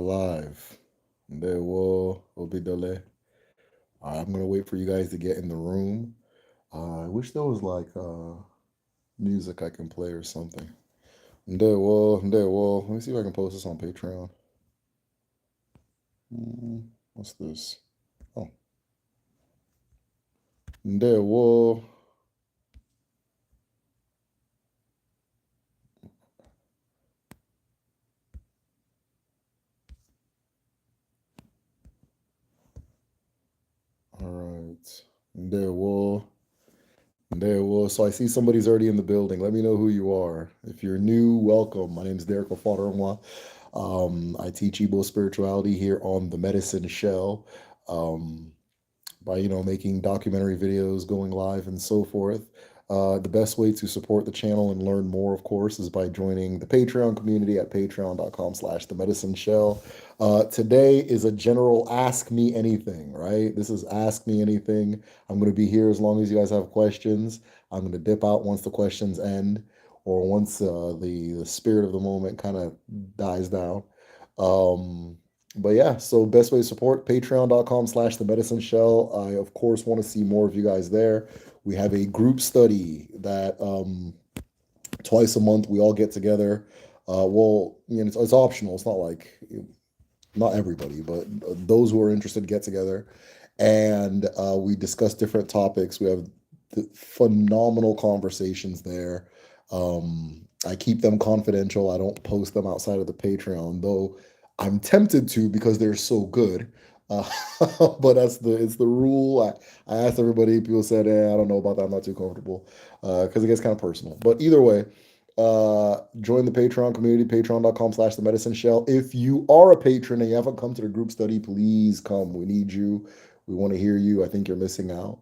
live. There will be delay. I'm gonna wait for you guys to get in the room. I wish there was like music I can play or something. There will. Let me see if I can post this on Patreon. What's this? Oh, there will. All right. There will. There will. So I see somebody's already in the building. Let me know who you are. If you're new, welcome. My name is Derek Ofadarumwa. I teach Igbo spirituality here on the Medicine Shell. By making documentary videos, going live, and so forth. The best way to support the channel and learn more, of course, is by joining the Patreon community at patreon.com/the medicine shell. Today is a general ask me anything, right? This is ask me anything. I'm going to be here as long as you guys have questions. I'm going to dip out once the questions end or once the spirit of the moment kind of dies down. But yeah, so best way to support patreon.com/the medicine shell. I of course want to see more of you guys there. We have a group study that twice a month we all get together. Well, it's optional. It's not like not everybody, but those who are interested get together, and we discuss different topics. We have phenomenal conversations there. I keep them confidential. I don't post them outside of the Patreon, though I'm tempted to because they're so good. Uh, but it's the rule. I asked everybody. People said, I don't know about that. I'm not too comfortable because it gets kind of personal. But either way, join the Patreon community, patreon.com/the medicine shell. If you are a patron and you haven't come to the group study, please come. We need you. We want to hear you. I think you're missing out.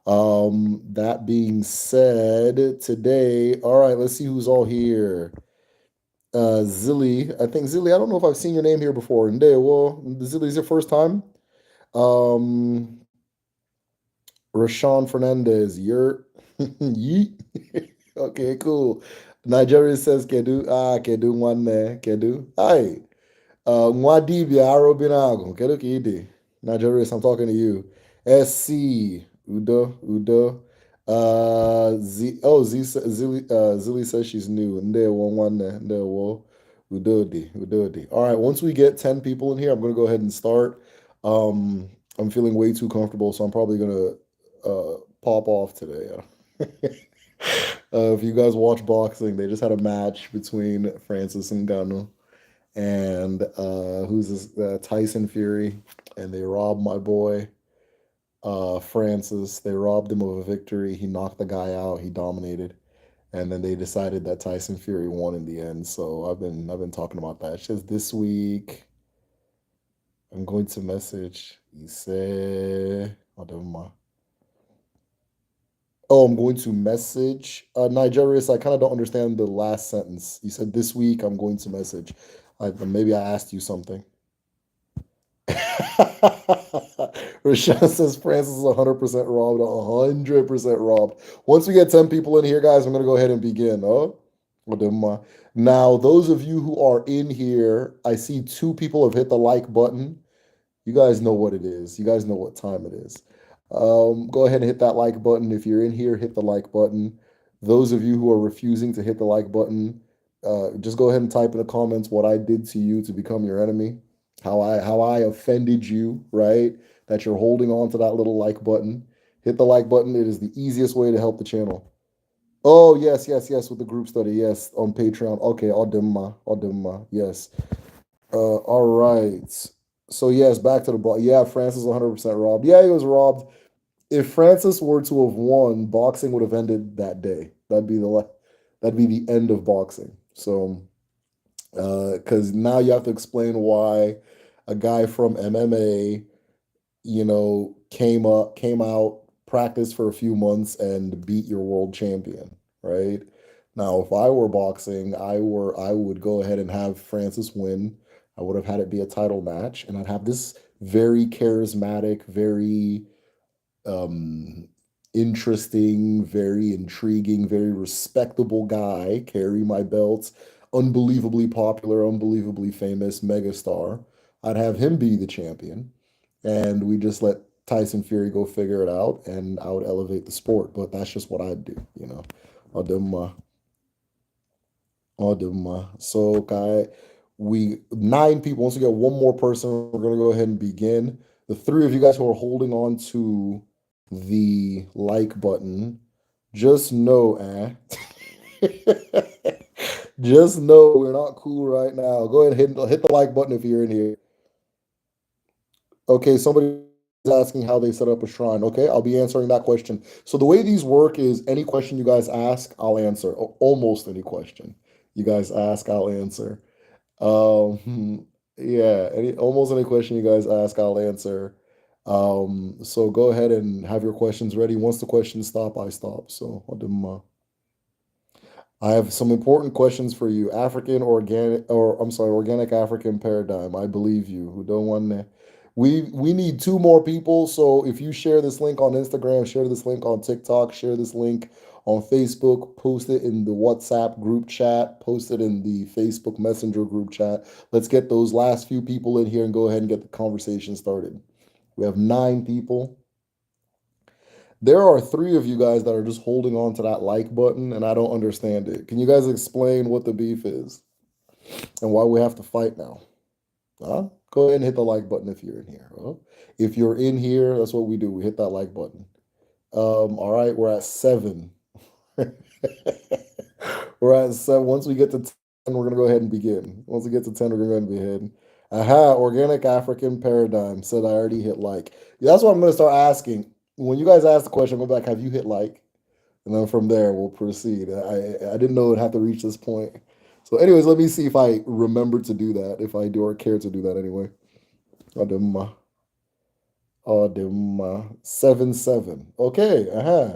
That being said, today, all right, let's see who's all here. Zilly, I think Zilly, I don't know if I've seen your name here before. Well, Zilly's your first time. Um, Rashawn Fernandez, you're yeet. Okay, cool. Nigeria says Kedu. Kedu nwanne. Kedu. Hi. Nwa dibia aro binago. Kedu ka ide. Nigeria, I'm talking to you. SC. Udo. Zilly says she's new. Ndewo nwanne. Ndewo. Udodi. All right, once we get 10 people in here, I'm going to go ahead and start. I'm feeling way too comfortable, so I'm probably going to pop off today. If you guys watch boxing, they just had a match between Francis Ngannou and who's this Tyson Fury, and they robbed my boy Francis. They robbed him of a victory. He knocked the guy out. He dominated, and then they decided that Tyson Fury won in the end. So I've been talking about that. It's just this week. I'm going to message. He said, "Oh, never mind." Oh, I'm going to message Nigerius. I kind of don't understand the last sentence. You said this week I'm going to message. Maybe I asked you something. Rashawn says Francis is 100% robbed, 100% robbed. Once we get 10 people in here, guys, I'm going to go ahead and begin. Oh, well, never mind. Now, those of you who are in here, I see two people have hit the like button. You guys know what it is. You guys know what time it is. Go ahead and hit that like button. If you're in here, hit the like button. Those of you who are refusing to hit the like button, just go ahead and type in the comments what I did to you to become your enemy, how I offended you, right? That you're holding on to that little like button. Hit the like button. It is the easiest way to help the channel. Oh, yes, with the group study. Yes, on Patreon. Okay, Audemma. Yes. All right. So yes, back to the ball. Yeah, Francis 100% robbed. Yeah, he was robbed. If Francis were to have won, boxing would have ended that day. That'd be the end of boxing. So, because now you have to explain why a guy from MMA, came out, practiced for a few months, and beat your world champion, right? Now, if I were boxing, I would go ahead and have Francis win. I would have had it be a title match, and I'd have this very charismatic, very um, interesting, very intriguing, very respectable guy carry my belts. Unbelievably popular, unbelievably famous megastar. I'd have him be the champion, and we just let Tyson Fury go figure it out, and I would elevate the sport. But that's just what I'd do, you know. I'll do my, I'll do my. So, Kai, we nine people. Once we get one more person, we're gonna go ahead and begin. The three of you guys who are holding on to the like button, just know, just know we're not cool right now. Go ahead and hit the like button if you're in here. Okay, somebody's asking how they set up a shrine. Okay, I'll be answering that question. So the way these work is any question you guys ask, I'll answer. Almost any question you guys ask, I'll answer. Yeah, almost any question you guys ask, I'll answer. So go ahead and have your questions ready. Once the questions stop, I stop. So I'll do my. I have some important questions for you. African organic, or I'm sorry, organic African paradigm. I believe you. Who don't want to? We need two more people. So if you share this link on Instagram, share this link on TikTok, share this link on Facebook, post it in the WhatsApp group chat, post it in the Facebook Messenger group chat. Let's get those last few people in here and go ahead and get the conversation started. We have 9 people. There are 3 of you guys that are just holding on to that like button, and I don't understand it. Can you guys explain what the beef is and why we have to fight now? Huh? Go ahead and hit the like button if you're in here. Huh? If you're in here, that's what we do. We hit that like button. All right, we're at 7. We're at 7. Once we get to 10, we're gonna go ahead and begin. Once we get to 10, we're gonna go ahead and begin. Aha, organic African paradigm said I already hit like. Yeah, that's what I'm gonna start asking. When you guys ask the question, go back, have you hit like? And then from there we'll proceed. I didn't know it'd have to reach this point. So, anyways, let me see if I remember to do that, if I do or care to do that anyway. Adema. Adema. 7-7. Okay,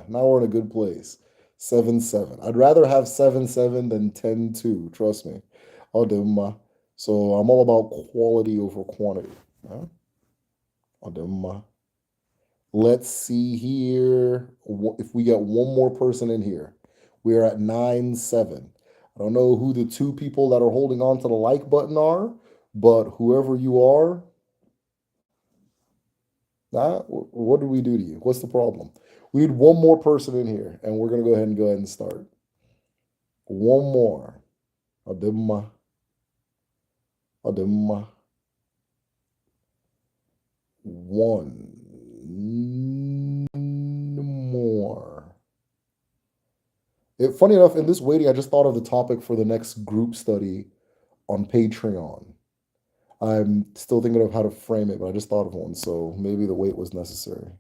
now we're in a good place. 7-7. I'd rather have 7-7 than 10-2. Trust me. Adema. So I'm all about quality over quantity. Adema. Let's see here if we get one more person in here. We are at 9-7. I don't know who the 2 people that are holding on to the like button are, but whoever you are, what did we do to you? What's the problem? We need one more person in here, and we're going to go ahead and start. One more. Ademma. Ademma. 1 more. Funny enough, in this waiting, I just thought of the topic for the next group study on Patreon. I'm still thinking of how to frame it, but I just thought of one, so maybe the wait was necessary.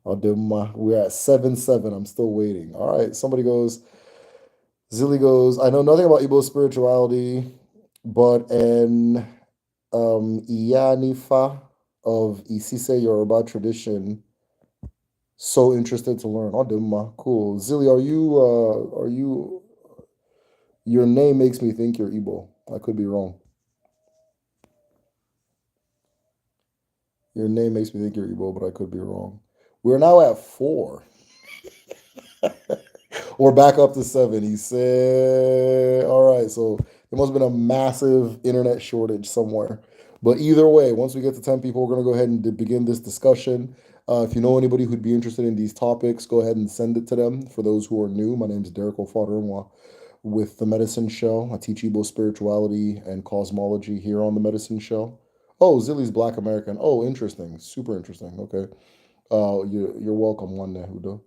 We're at 7-7. I'm still waiting. All right, somebody goes. Zilly goes. I know nothing about Igbo spirituality, but an Iyanifa of Isise Yoruba tradition. So interested to learn. Cool. Zilly, are you? Your name makes me think you're Igbo. I could be wrong. Your name makes me think you're Igbo, but I could be wrong. We're now at 4. We're back up to 7. He said, all right, so there must have been a massive internet shortage somewhere. But either way, once we get to 10 people, we're going to go ahead and begin this discussion. If you know anybody who'd be interested in these topics, go ahead and send it to them. For those who are new, my name is Derek Ofadarumwa with The Medicine Show. I teach Igbo spirituality and cosmology here on The Medicine Show. Oh, Zilly's Black American. Oh, interesting. Super interesting. Okay. You're welcome, one Hudo.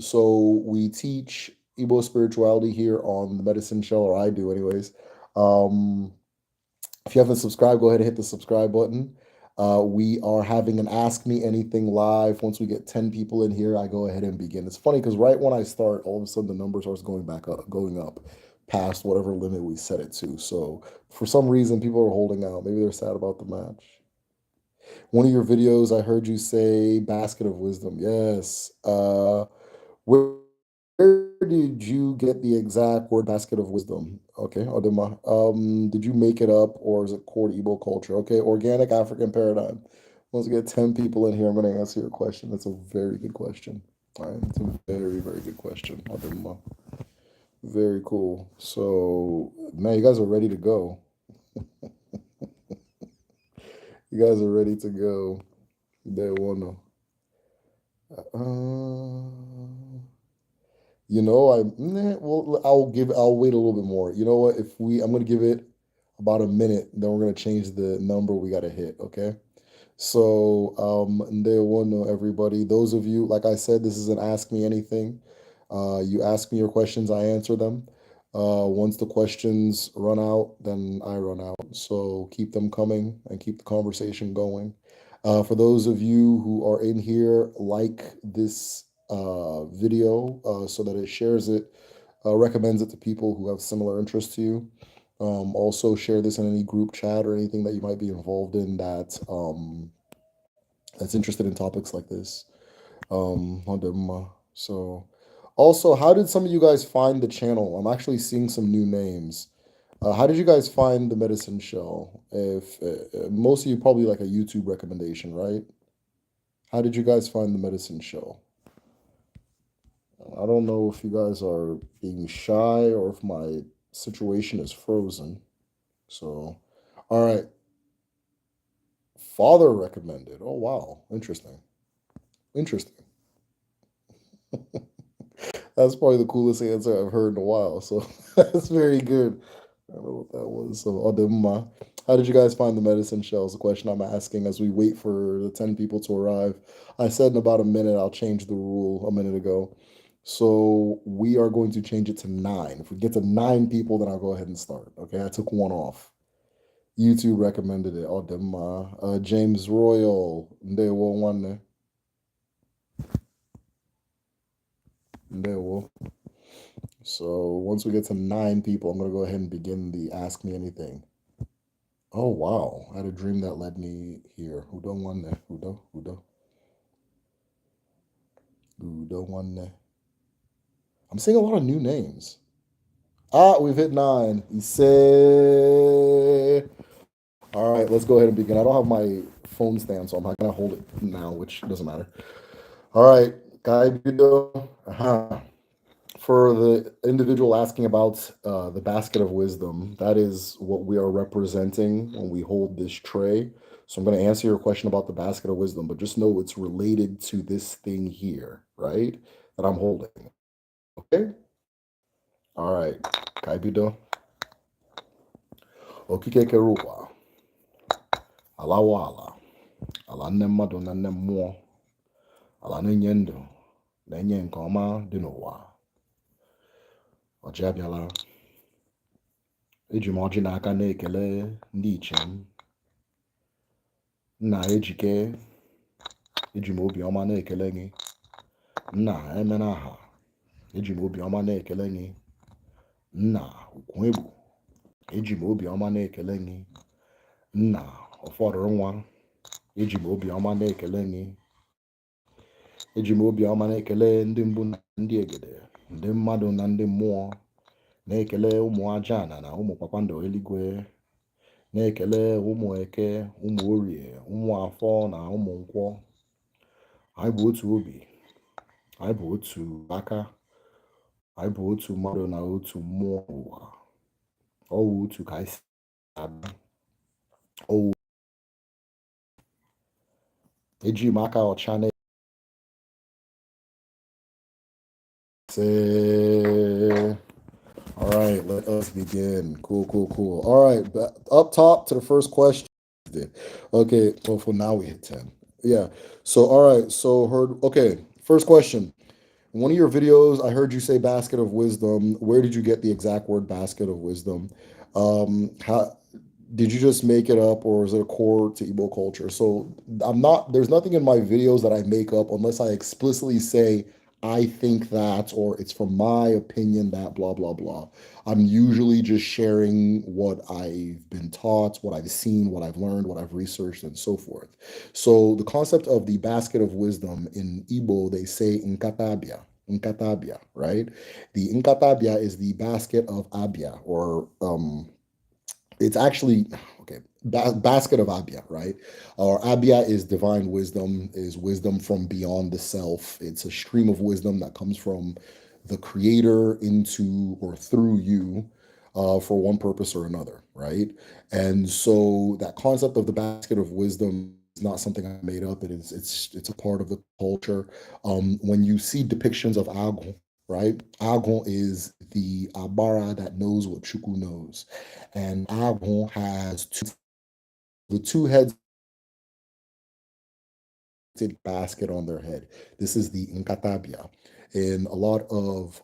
So we teach Igbo spirituality here on The Medicine Show, or I do anyways. If you haven't subscribed, go ahead and hit the subscribe button. We are having an Ask Me Anything live. Once we get 10 people in here, I go ahead and begin. It's funny because right when I start, all of a sudden the number starts going up past whatever limit we set it to. So for some reason, people are holding out. Maybe they're sad about the match. One of your videos, I heard you say basket of wisdom. Yes. Where did you get the exact word basket of wisdom? Okay, Adema. Did you make it up or is it core to Igbo culture? Okay, organic African paradigm. Once we get 10 people in here, I'm going to answer your question. That's a very good question. All right, it's a very, very good question. Adema. Very cool. So, man, you guys are ready to go. You guys are ready to go. There one. Uh, well, I'll wait a little bit more. You know what? I'm gonna give it about a minute, then we're gonna change the number we gotta hit. Okay. So, there one know everybody. Those of you, like I said, this is an ask me anything. You ask me your questions, I answer them. Once the questions run out, then I run out. So keep them coming and keep the conversation going. For those of you who are in here, like this video so that it shares it, recommends it to people who have similar interests to you. Also, share this in any group chat or anything that you might be involved in that's interested in topics like this. So, also, how did some of you guys find the channel? I'm actually seeing some new names. How did you guys find the medicine show? If most of you probably like a YouTube recommendation, right? How did you guys find the medicine show? I don't know if you guys are being shy or if my situation is frozen. So, all right. Father recommended. Oh, wow. Interesting. Interesting. That's probably the coolest answer I've heard in a while. So that's very good. I don't know what that was. So, Odemma, how did you guys find the medicine shells? The question I'm asking as we wait for the 10 people to arrive. I said in about a minute, I'll change the rule a minute ago. So we are going to change it to 9. If we get to 9 people, then I'll go ahead and start. Okay, I took one off. YouTube recommended it. Odemma. James Royal. Ndewo one. Ndewo. So once we get to 9 people, I'm going to go ahead and begin the Ask Me Anything. Oh, wow. I had a dream that led me here. Udo one there. Udo, Udo. Udo one there. I'm seeing a lot of new names. Ah, we've hit 9. Ise. All right, let's go ahead and begin. I don't have my phone stand, so I'm not going to hold it now, which doesn't matter. All right. Kaibido. For the individual asking about the basket of wisdom, that is what we are representing when we hold this tray. So I'm going to answer your question about the basket of wisdom, but just know it's related to this thing here, right? That I'm holding. Okay? All right. Kaibido. Okike keruwa. Alawala. Ala nne mmadụ na nne mmụọ. Ala na-enye ndụ. Na-enye nke ọma dị n'ụwa. Ọjị abịala. Eji m ọjị n'aka na-ekele ndị iche m. Nna ejike. Eji m obiọma na-ekele gị. Nna emena aha. Eji m obiọma na-ekele gị. Nna ukwu egbu. Eji m obiọma na-ekele gị. Nna ụfọdụrụ nwa. Eji m obiọma na-ekele gị. Eji m obiọma na-ekele ndị mbụ na ndị egede, ndị mmadụ na ndị mmụọ, na-ekele ụmụ aja na ụmụ kpakpando eluigwe, na-ekele ụmụ eke, ụmụ orie, ụmụ afọ na ụmụ nkwọ. Anyị bụ otu obi, anyị bụ otu aka, anyị bụ otu mmadụ na otu mmụọ ụwa. Ọ wụ otu ka anyị si abịa. Ọ wụ eji m aka ọcha na-ese. All right, let us begin. Cool, cool, cool. All right, up top to the first question. Okay, well, for now we hit 10. Yeah. So, all right. So, okay, first question. In one of your videos, I heard you say basket of wisdom. Where did you get the exact word basket of wisdom? How did you just make it up or is it a core to Igbo culture? So there's nothing in my videos that I make up unless I explicitly say, I think that, or it's from my opinion that, blah, blah, blah. I'm usually just sharing what I've been taught, what I've seen, what I've learned, what I've researched, and so forth. So the concept of the basket of wisdom in Igbo, they say nkatabia. Nkatabia, right? The nkatabia is the basket of abia, or it's actually okay, basket of abia, right? Or abia is divine wisdom, is wisdom from beyond the self. It's a stream of wisdom that comes from the creator into or through you. for one purpose or another, right? And so that concept of the basket of wisdom is not something I made up. It's a part of the culture. When you see depictions of Agon, right? Agon is the Abara that knows what Chuku knows, and Agon has the two heads basket on their head. This is the Nkatabia. In a lot of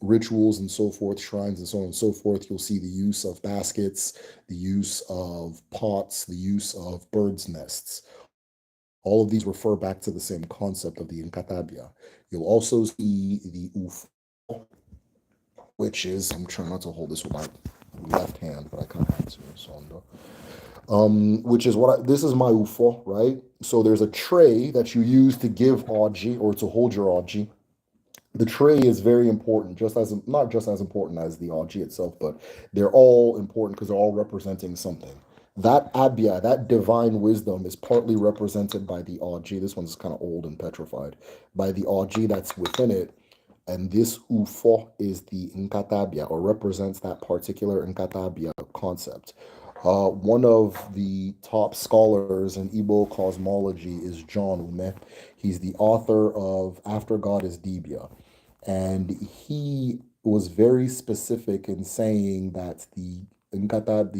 rituals and so forth, shrines and so on and so forth, you'll see the use of baskets, the use of pots, the use of birds' nests. All of these refer back to the same concept of the Nkatabia. You'll also see the UFO, which is, I'm trying not to hold this with my left hand, but I kind of have to. So which is this is my UFO, right? So there's a tray that you use to give Aji or to hold your Aji. The tray is very important, just as not just as important as the Aji itself, but they're all important because they're all representing something. That Abia, that divine wisdom, is partly represented by the Aji. This one's kind of old and petrified. By the Aji that's within it, and this UFO is the Nkatabia, or represents that particular Nkatabia concept. One of the top scholars in Igbo cosmology is John Ume. He's the author of After God is Dibia. And he was very specific in saying that the Nkata,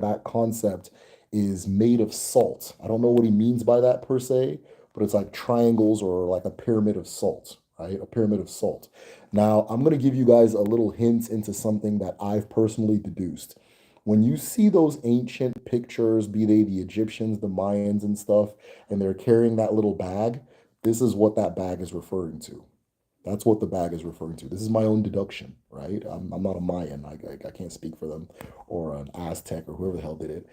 that concept is made of salt. I don't know what he means by that per se, but it's like triangles or like a pyramid of salt, right? A pyramid of salt. Now, I'm going to give you guys a little hint into something that I've personally deduced. When you see those ancient pictures, be they the Egyptians, the Mayans, and stuff, and they're carrying that little bag, this is what that bag is referring to. That's what the bag is referring to. This is my own deduction, right? I'm not a Mayan. I can't speak for them, or an Aztec, or whoever the hell did it.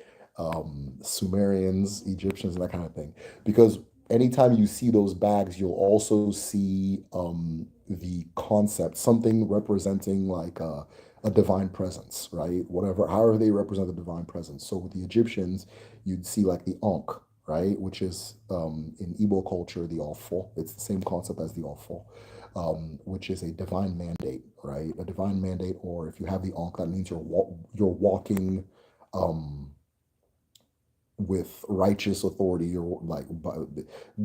Sumerians, Egyptians, and that kind of thing. Because anytime you see those bags, you'll also see the concept, something representing like a divine presence, right? Whatever, however they represent the divine presence. So with the Egyptians, you'd see like the Ankh, right? Which is in Igbo culture, the Ofo. It's the same concept as the Ofo, which is a divine mandate, right? A divine mandate, or if you have the Ankh, that means you're walking um, with righteous authority, or like by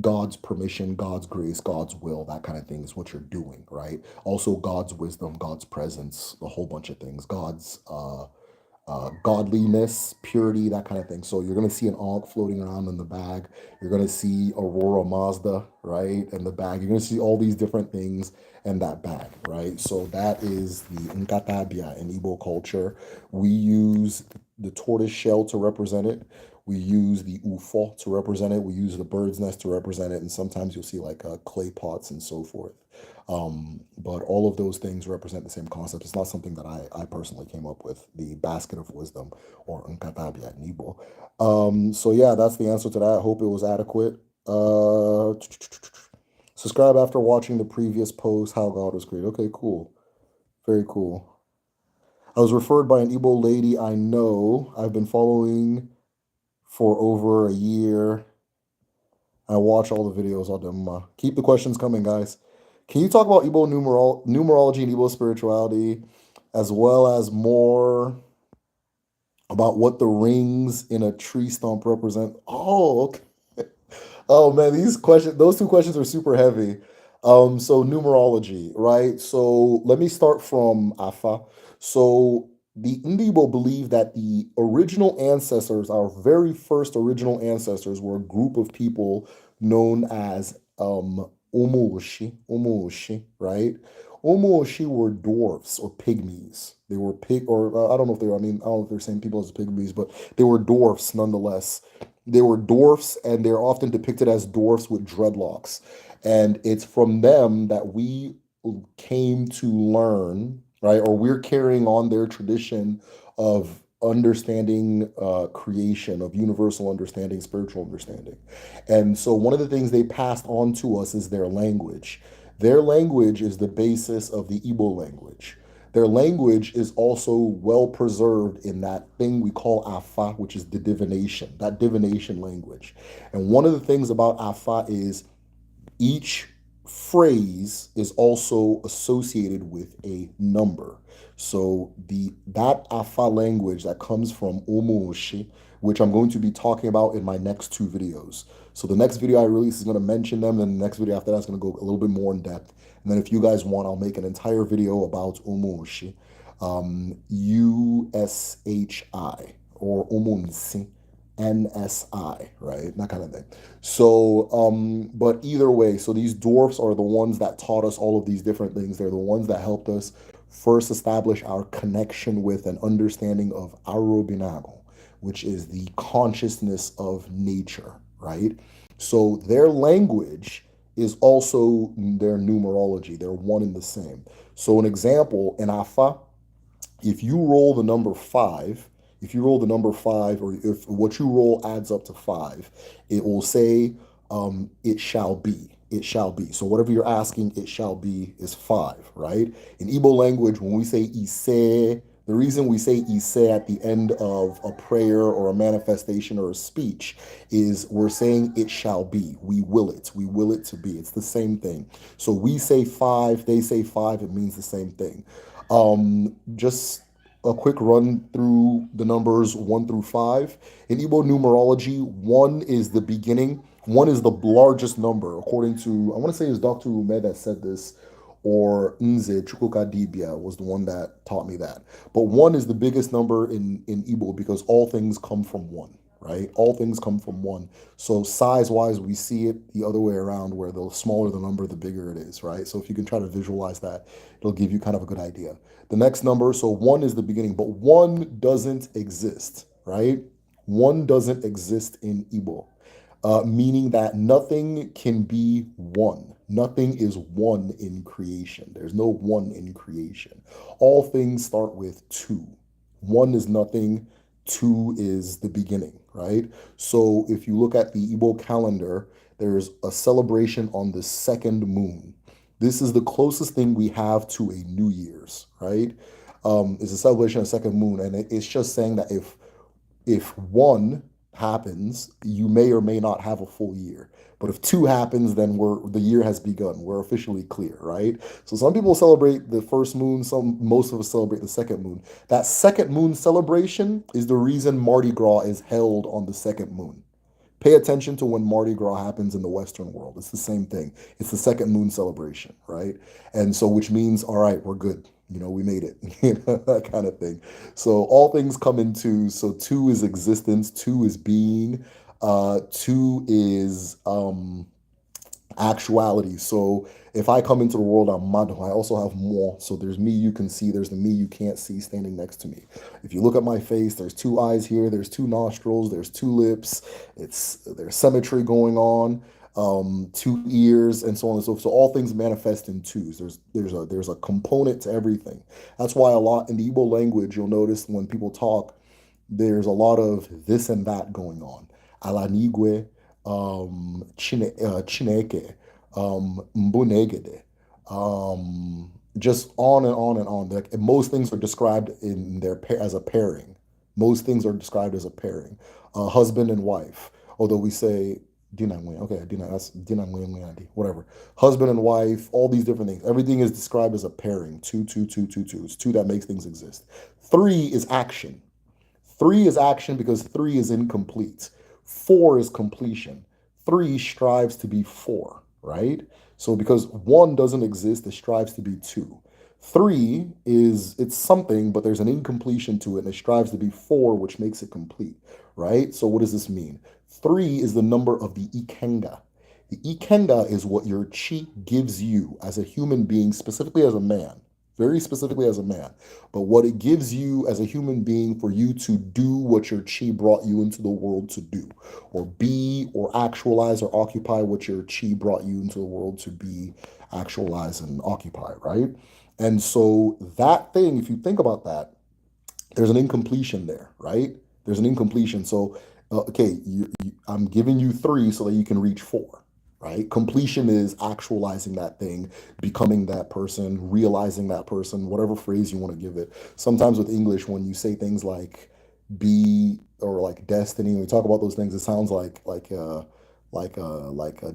God's permission, God's grace, God's will, that kind of thing is what you're doing, right? Also, God's wisdom, God's presence, a whole bunch of things, God's godliness, purity, that kind of thing. So you're going to see an Ankh floating around in the bag. You're going to see Aurora Mazda, right, in the bag. You're going to see all these different things in that bag, right? So that is the Nkatabia in Igbo culture. We use the tortoise shell to represent it. We use the UFO to represent it. We use the bird's nest to represent it. And sometimes you'll see like clay pots and so forth. But all of those things represent the same concept. It's not something that I personally came up with, the basket of wisdom, or Nkatabia in Igbo. So yeah, that's the answer to that. I hope it was adequate. Subscribe after watching the previous post, How God Was Created. Okay, cool. Very cool. I was referred by an Igbo lady I know. I've been following for over a year. I watch all the videos on them. Keep the questions coming, guys. Can you talk about Igbo numerology and Igbo spirituality, as well as more about what the rings in a tree stump represent? Oh, okay. Oh man, those two questions are super heavy. So numerology, right? So let me start from Afa. So the Indibo believe that the original ancestors, our very first original ancestors, were a group of people known as Umuoshi, right? Umuoshi were dwarfs or pygmies. They were or I don't know if they were, I mean, I don't know if they're the same people as the pygmies, but they were dwarfs nonetheless. They were dwarfs, and they're often depicted as dwarfs with dreadlocks. And it's from them that we came to learn, right? Or we're carrying on their tradition of understanding creation, of universal understanding, spiritual understanding. And so one of the things they passed on to us is their language. Their language is the basis of the Igbo language. Their language is also well preserved in that thing we call Afa, which is the divination, that divination language. And one of the things about Afa is each phrase is also associated with a number. So that Afa language that comes from Omuoshi, which I'm going to be talking about in my next two videos. So the next video I release is going to mention them, and the next video after that is going to go a little bit more in depth. And then if you guys want, I'll make an entire video about Omuoshi, USHI or Omunsi. NSI, right? That kind of thing. So, but either way, so these dwarfs are the ones that taught us all of these different things. They're the ones that helped us first establish our connection with and understanding of Arobinago, which is the consciousness of nature, right? So their language is also their numerology. They're one and the same. So an example in Afa, if you roll the number five, if you roll the number five, or if what you roll adds up to five, it will say, it shall be. It shall be. So whatever you're asking, it shall be is five, right? In Igbo language, when we say ise, the reason we say ise at the end of a prayer or a manifestation or a speech is we're saying it shall be. We will it. We will it to be. It's the same thing. So we say five, they say five, it means the same thing. Just a quick run through the numbers one through five. In Igbo numerology, one is the beginning. One is the largest number, according to, I want to say it's Dr. Ume that said this, or Nze Chukwuka Dibia was the one that taught me that. But one is the biggest number in Igbo because all things come from one, right? All things come from one. So size-wise, we see it the other way around, where the smaller the number, the bigger it is, right? So if you can try to visualize that, it'll give you kind of a good idea. The next number, so one is the beginning, but one doesn't exist, right? One doesn't exist in Igbo, meaning that nothing can be one. Nothing is one in creation. There's no one in creation. All things start with two. One is nothing, two is the beginning, right? So if you look at the Igbo calendar, there's a celebration on the second moon. This is the closest thing we have to a New Year's, right? It's a celebration of second moon, and it's just saying that if one happens, you may or may not have a full year. But if two happens, then the year has begun. We're officially clear, right? So some people celebrate the first moon, most of us celebrate the second moon. That second moon celebration is the reason Mardi Gras is held on the second moon. Pay attention to when Mardi Gras happens in the Western world. It's the same thing. It's the second moon celebration, right? And so, which means, all right, we're good. We made it, that kind of thing. So all things come in two. So two is existence, two is being, two is actuality. So if I come into the world, I'm Mado. I also have more. So there's me you can see, there's the me you can't see standing next to me. If you look at my face, there's two eyes here, there's two nostrils, there's two lips, there's symmetry going on, two ears, and so on and so forth. So all things manifest in twos. There's a component to everything. That's why a lot in the Igbo language, you'll notice when people talk, there's a lot of this and that going on. Alanigwe, Chineke, Mbunegede, just on and on and on. Like, most things are described in their as a pairing. Most things are described as a pairing. Husband and wife. Although we say okay, that's whatever. Husband and wife, all these different things. Everything is described as a pairing. Two, two, two, two, two. It's two that makes things exist. Three is action. Three is action because three is incomplete. Four is completion. Three strives to be four, right? So because one doesn't exist, it strives to be two. Three it's something, but there's an incompletion to it, and it strives to be four, which makes it complete, right? So what does this mean? Three is the number of the Ikenga. The Ikenga is what your chi gives you as a human being, specifically as a man, very specifically as a man, but what it gives you as a human being for you to do what your chi brought you into the world to do, or be, or actualize, or occupy what your chi brought you into the world to be, actualize, and occupy, right? And so that thing, if you think about that, there's an incompletion there, right? There's an incompletion. So, okay, I'm giving you three so that you can reach four, right? Completion is actualizing that thing, becoming that person, realizing that person, whatever phrase you want to give it. Sometimes with English, when you say things like be or like destiny, when we talk about those things, it sounds like a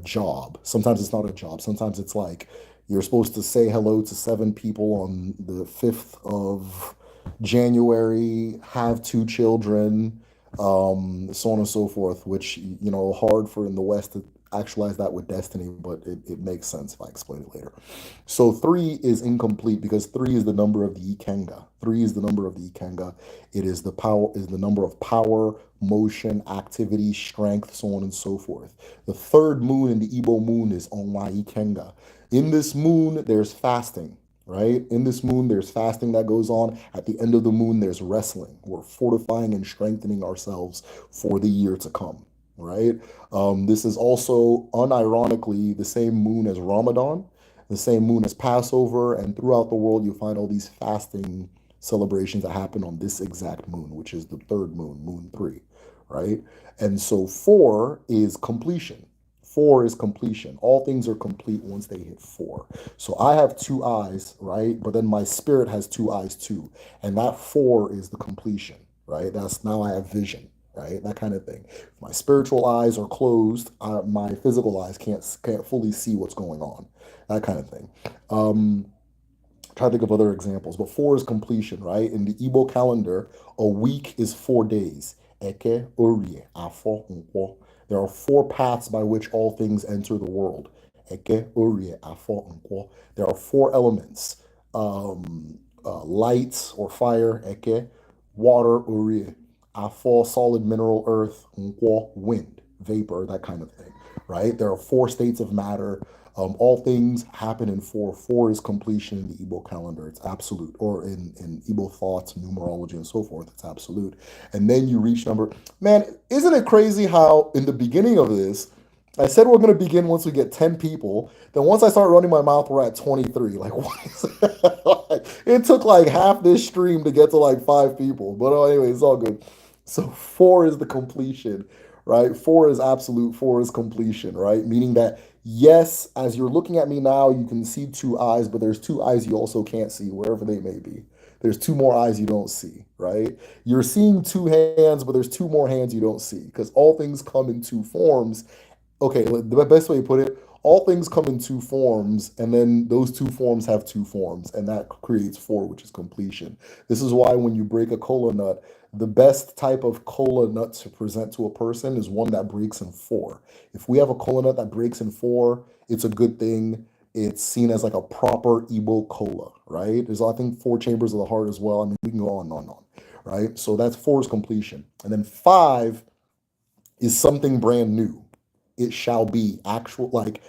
job. Sometimes it's not a job. Sometimes it's like You're supposed to say hello to 7 people on the 5th of January, have 2 children, so on and so forth, which, hard for in the West to actualize that with destiny, but it makes sense if I explain it later. So 3 is incomplete because 3 is the number of the Ikenga. 3 is the number of the Ikenga. It is the number of power, motion, activity, strength, so on and so forth. The third moon in the Igbo moon is Onwa Ikenga. In this moon, there's fasting, right? In this moon, there's fasting that goes on. At the end of the moon, there's wrestling. We're fortifying and strengthening ourselves for the year to come, right? This is also unironically the same moon as Ramadan, the same moon as Passover, and throughout the world, you'll find all these fasting celebrations that happen on this exact moon, which is the third moon, moon 3, right? And so 4 is completion. 4 is completion. All things are complete once they hit 4. So I have 2 eyes, right? But then my spirit has 2 eyes too. And that 4 is the completion, right? That's now I have vision, right? That kind of thing. If my spiritual eyes are closed, my physical eyes can't fully see what's going on. That kind of thing. Try to think of other examples, but 4 is completion, right? In the Igbo calendar, a week is 4 days. Eke, Orie, Afo, Nkwo. There are 4 paths by which all things enter the world. Eke, Orie, Afo, Nkwo. There are 4 elements. Light or fire, Eke, water, Orie, Afo, solid mineral, earth, Nkwo, wind, vapor, that kind of thing, right? There are 4 states of matter. All things happen in 4. 4 is completion in the Igbo calendar. It's absolute. Or in Igbo thoughts, numerology, and so forth, it's absolute. And then you reach number. Man, isn't it crazy how in the beginning of this, I said we're going to begin once we get 10 people. Then once I start running my mouth, we're at 23. Like, what is that? It took like half this stream to get to like 5 people. But anyway, it's all good. So 4 is the completion, right? 4 is absolute. 4 is completion, right? Meaning that, yes, as you're looking at me now, you can see 2 eyes, but there's 2 eyes you also can't see, wherever they may be. There's 2 more eyes you don't see, right? You're seeing 2 hands, but there's 2 more hands you don't see because all things come in 2 forms. Okay, the best way to put it, all things come in 2 forms, and then those 2 forms have 2 forms, and that creates 4, which is completion. This is why when you break a cola nut, the best type of cola nut to present to a person is one that breaks in 4. If we have a cola nut that breaks in 4, it's a good thing. It's seen as like a proper Igbo cola, right? There's, I think, 4 chambers of the heart as well. I mean, we can go on and on and on, right? So that's 4 is completion. And then 5 is something brand new. It shall be actual, like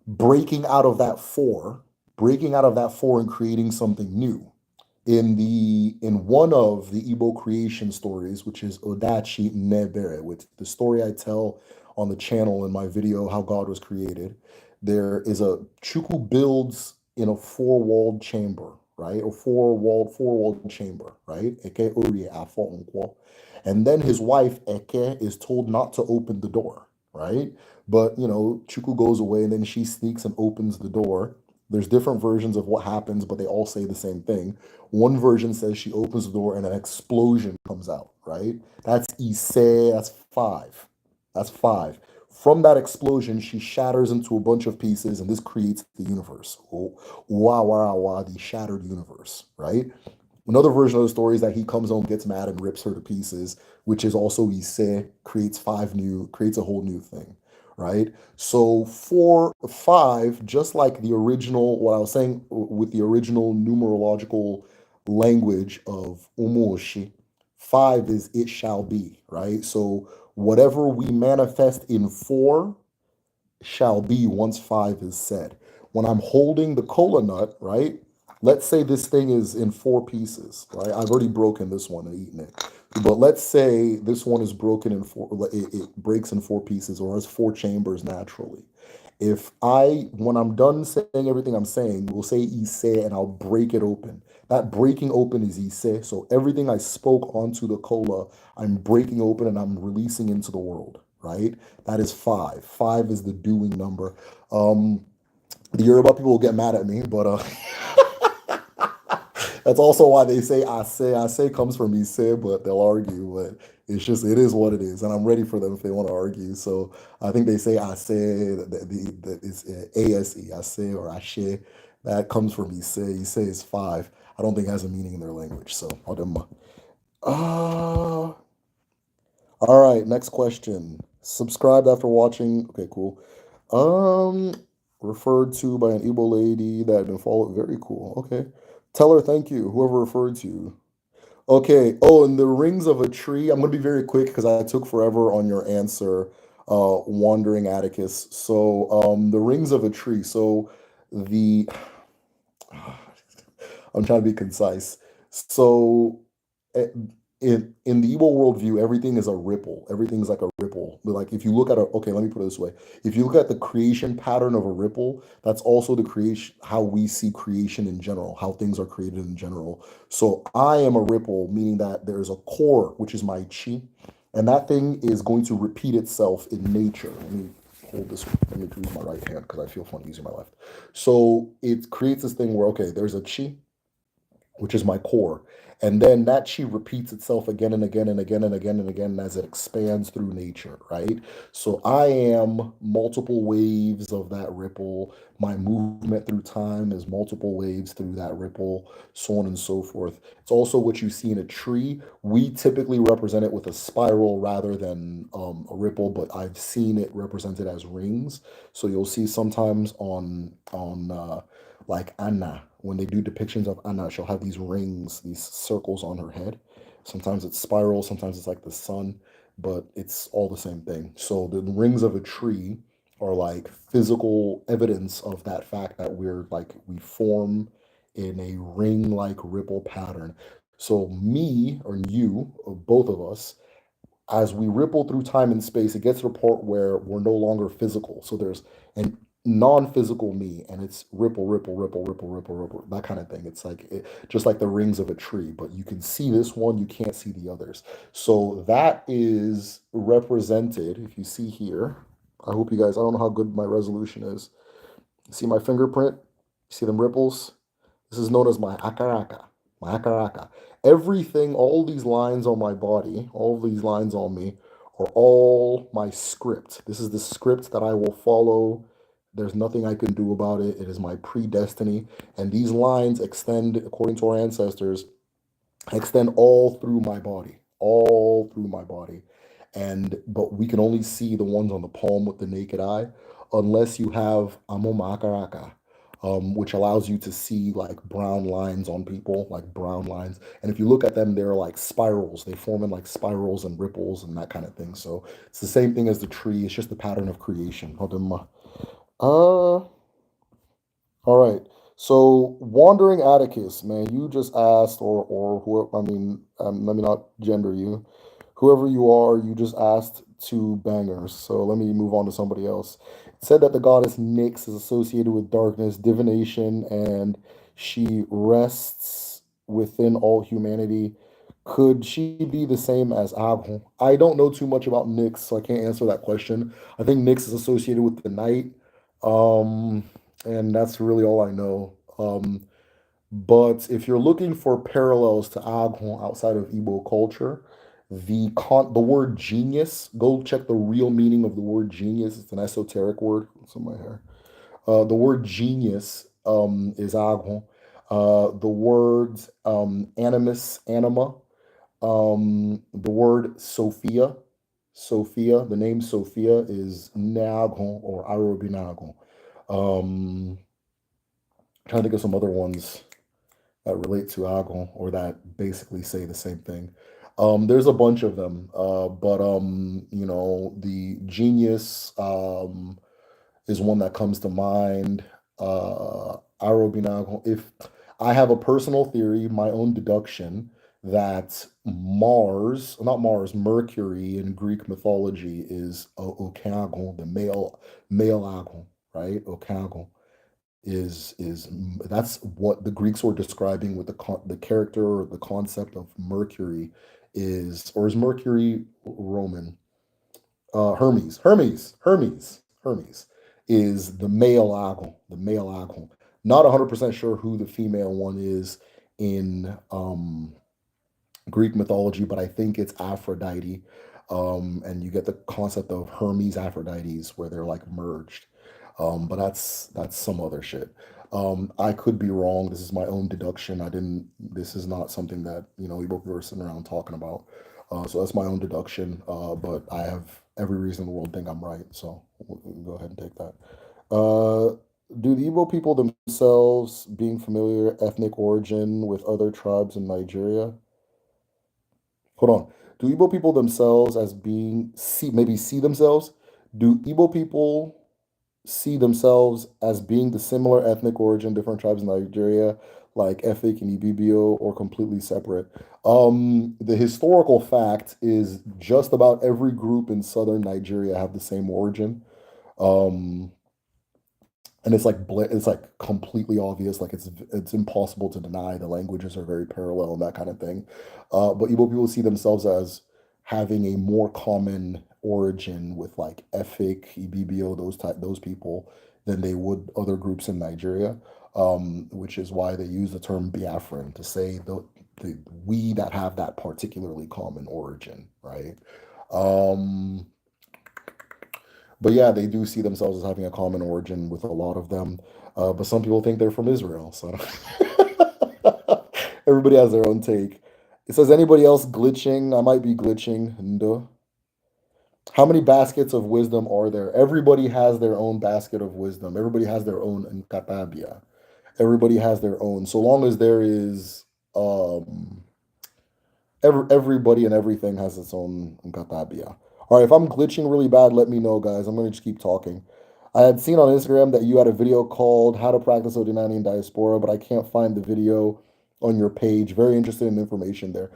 breaking out of that 4, and creating something new. In one of the Igbo creation stories, which is Odachi Nebere, which the story I tell on the channel in my video How God Was Created, there is a Chuku builds in a 4-walled chamber, right? Or four-walled chamber, right? Eke Uri Afo Nkwo. And then his wife Eke is told not to open the door, right? But Chuku goes away and then she sneaks and opens the door. There's different versions of what happens, but they all say the same thing. One version says she opens the door and an explosion comes out, right? That's Ise, that's 5. That's 5. From that explosion, she shatters into a bunch of pieces, and this creates the universe. The shattered universe, right? Another version of the story is that he comes home, gets mad, and rips her to pieces, which is also Ise, creates a whole new thing, right? So 5, just like the original, what I was saying with the original numerological language of Umuoshi, 5 is it shall be, right? So whatever we manifest in 4 shall be once 5 is said. When I'm holding the cola nut, right? Let's say this thing is in 4 pieces, right? I've already broken this one and eaten it. But let's say this one is broken in 4, it breaks in 4 pieces or has 4 chambers naturally. When I'm done saying everything I'm saying, we'll say Ise and I'll break it open. That breaking open is Ise. So everything I spoke onto the cola, I'm breaking open and I'm releasing into the world, right? That is 5. 5 is the doing number. The Yoruba people will get mad at me, but That's also why they say I say. I say comes from me say, but they'll argue. But it's just it is what it is, and I'm ready for them if they want to argue. So I think they say I say that it's ase I say or I say. That comes from me say. You say is five. I don't think it has a meaning in their language. So I'll them. All right. Next question. Subscribed after watching. Okay, cool. Um, Referred to by an Igbo lady that had been followed. Very cool. Okay. Tell her thank you, whoever referred to you. Okay. Oh, and the rings of a tree. I'm gonna be very quick because I took forever on your answer, wandering Atticus. So, the rings of a tree. So the I'm trying to be concise. So, eh, in the Igbo worldview, everything is a ripple. Everything's like a ripple. Like if you look at a okay, let me put it this way: if you look at the creation pattern of a ripple, that's also the creation how we see creation in general, how things are created in general. So I am a ripple, meaning that there's a core, which is my chi, and that thing is going to repeat itself in nature. Let me hold this. Let me use my right hand because I feel funny using my left. So it creates this thing where okay, there's a chi, which is my core. And then that chi repeats itself again and again and again and again and again as it expands through nature, right? So I am multiple waves of that ripple. My movement through time is multiple waves through that ripple, so on and so forth. It's also what you see in a tree. We typically represent it with a spiral rather than a ripple, but I've seen it represented as rings. So you'll see sometimes on like Anna, when they do depictions of Anna, she'll have these rings, these circles on her head. Sometimes it's spiral, sometimes it's like the sun, but it's all the same thing. So the rings of a tree are like physical evidence of that fact that we're like we form in a ring-like ripple pattern. So me or you, or both of us, as we ripple through time and space, it gets to a point where we're no longer physical. So there's an non-physical me, and it's ripple, ripple, ripple, ripple, ripple, ripple, that kind of thing. It's like just like the rings of a tree, but you can see this one, you can't see the others. So that is represented. If you see here, I hope you guys. I don't know how good my resolution is. See my fingerprint? See them ripples? This is known as my akaraka. My akaraka. Everything, all these lines on my body, all these lines on me, are all my script. This is the script that I will follow. There's nothing I can do about it. It is my predestiny. And these lines extend, according to our ancestors, extend all through my body. And but we can only see the ones on the palm with the naked eye, unless you have amomakaraka, which allows you to see like brown lines on people, like brown lines. And if you look at them, they're like spirals. They form in like spirals and ripples and that kind of thing. So it's the same thing as the tree. It's just the pattern of creation. Uh, all right. So, wandering Atticus, man, you just asked, or whoever. I mean, let me not gender you. Whoever you are, you just asked two bangers. So let me move on to somebody else. It said that the goddess Nyx is associated with darkness, divination, and she rests within all humanity. Could she be the same as Aghon? I don't know too much about Nyx, so I can't answer that question. I think Nyx is associated with the night. Um, and that's really all I know. But if you're looking for parallels to Aghon outside of Igbo culture, the word genius, go check the real meaning of the word genius. It's an esoteric word. It's in my hair. The word genius is Aghon. The words animus, anima, the word Sophia, Sophia, the name Sophia is Neaghon or Arobinaghon. Um, Trying to think of some other ones that relate to Agon or that basically say the same thing. There's a bunch of them, but the genius is one that comes to mind. Arobinagon. If I have a personal theory, my own deduction that Mars, not Mars, Mercury in Greek mythology is Okagon, the male Agon, right? Okagon is that's what the Greeks were describing with the character or the concept of Mercury is, or is Mercury Roman? Hermes is the male Agon, the male Agon. Not 100% sure who the female one is in Greek mythology, but I think it's Aphrodite. And you get the concept of Hermes Aphrodites where they're like merged. But that's some other shit. I could be wrong. This is my own deduction. I didn't. This is not something that Igbo people are sitting around talking about. So that's my own deduction. But I have every reason in the world to think I'm right. So we'll go ahead and take that. Uh, do the Igbo people themselves, being familiar ethnic origin with other tribes in Nigeria? Hold on. Do Igbo people themselves as being see themselves? Do Igbo people see themselves as being the similar ethnic origin, different tribes in Nigeria, like Efik and Ibibio, or completely separate? The historical fact is just about every group in southern Nigeria have the same origin. Um, and it's like completely obvious, like it's impossible to deny. The languages are very parallel and that kind of thing. But Igbo people see themselves as having a more common origin with like Efik, Ibibio, those people than they would other groups in Nigeria, which is why they use the term Biafran to say the we that have that particularly common origin, right? Um, but yeah, they do see themselves as having a common origin with a lot of them. But some people think they're from Israel. So everybody has their own take. It says, anybody else glitching? I might be glitching. Ndo. How many baskets of wisdom are there? Everybody has their own basket of wisdom. Everybody has their own nkatabia. Everybody has their own. So long as there is um everybody and everything has its own katabia. All right, if I'm glitching really bad, let me know, guys. I'm gonna just keep talking. I had seen on Instagram that you had a video called "How to Practice Odinani in Diaspora," but I can't find the video on your page. Very interested in information there.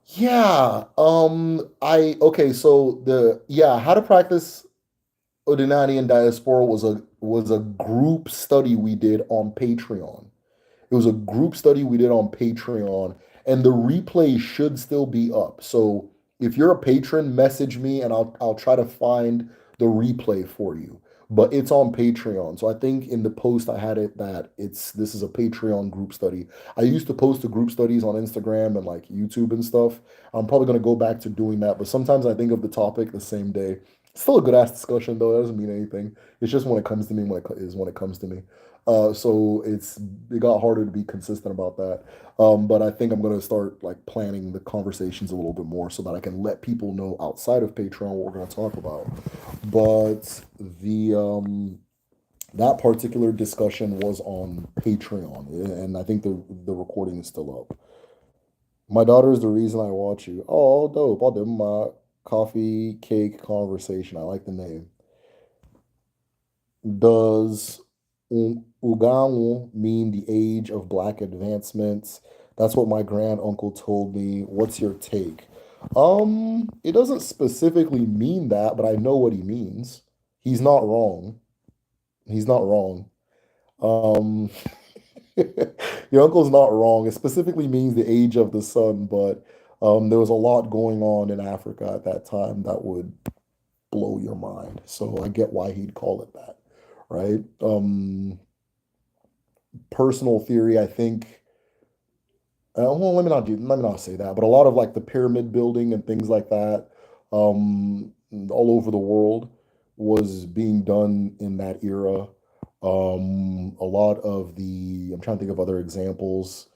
Yeah. I okay. So how to practice Odinani in Diaspora was a group study we did on Patreon. It was a group study we did on Patreon, and the replay should still be up. So if you're a patron, message me and I'll try to find the replay for you. But it's on Patreon. So I think in the post I had it that this is a Patreon group study. I used to post the group studies on Instagram and like YouTube and stuff. I'm probably gonna go back to doing that. But sometimes I think of the topic the same day. It's still a good ass discussion though. It doesn't mean anything. It's just when it comes to me when it comes to me. So it got harder to be consistent about that. But I think I'm gonna start like planning the conversations a little bit more so that I can let people know outside of Patreon what we're gonna talk about. But the that particular discussion was on Patreon, and I think the recording is still up. My daughter is the reason I watch you. Oh, dope! I'll do my coffee cake conversation. I like the name. Does Ugamu mean the age of black advancements? That's what my grand uncle told me. What's your take? It doesn't specifically mean that, but I know what he means. He's not wrong. He's not wrong. Um, your uncle's not wrong. It specifically means the age of the sun, but there was a lot going on in Africa at that time that would blow your mind. So I get why he'd call it that, right? Personal theory, I think. Well, let me not say that, but a lot of like the pyramid building and things like that, all over the world, was being done in that era. A lot of I'm trying to think of other examples.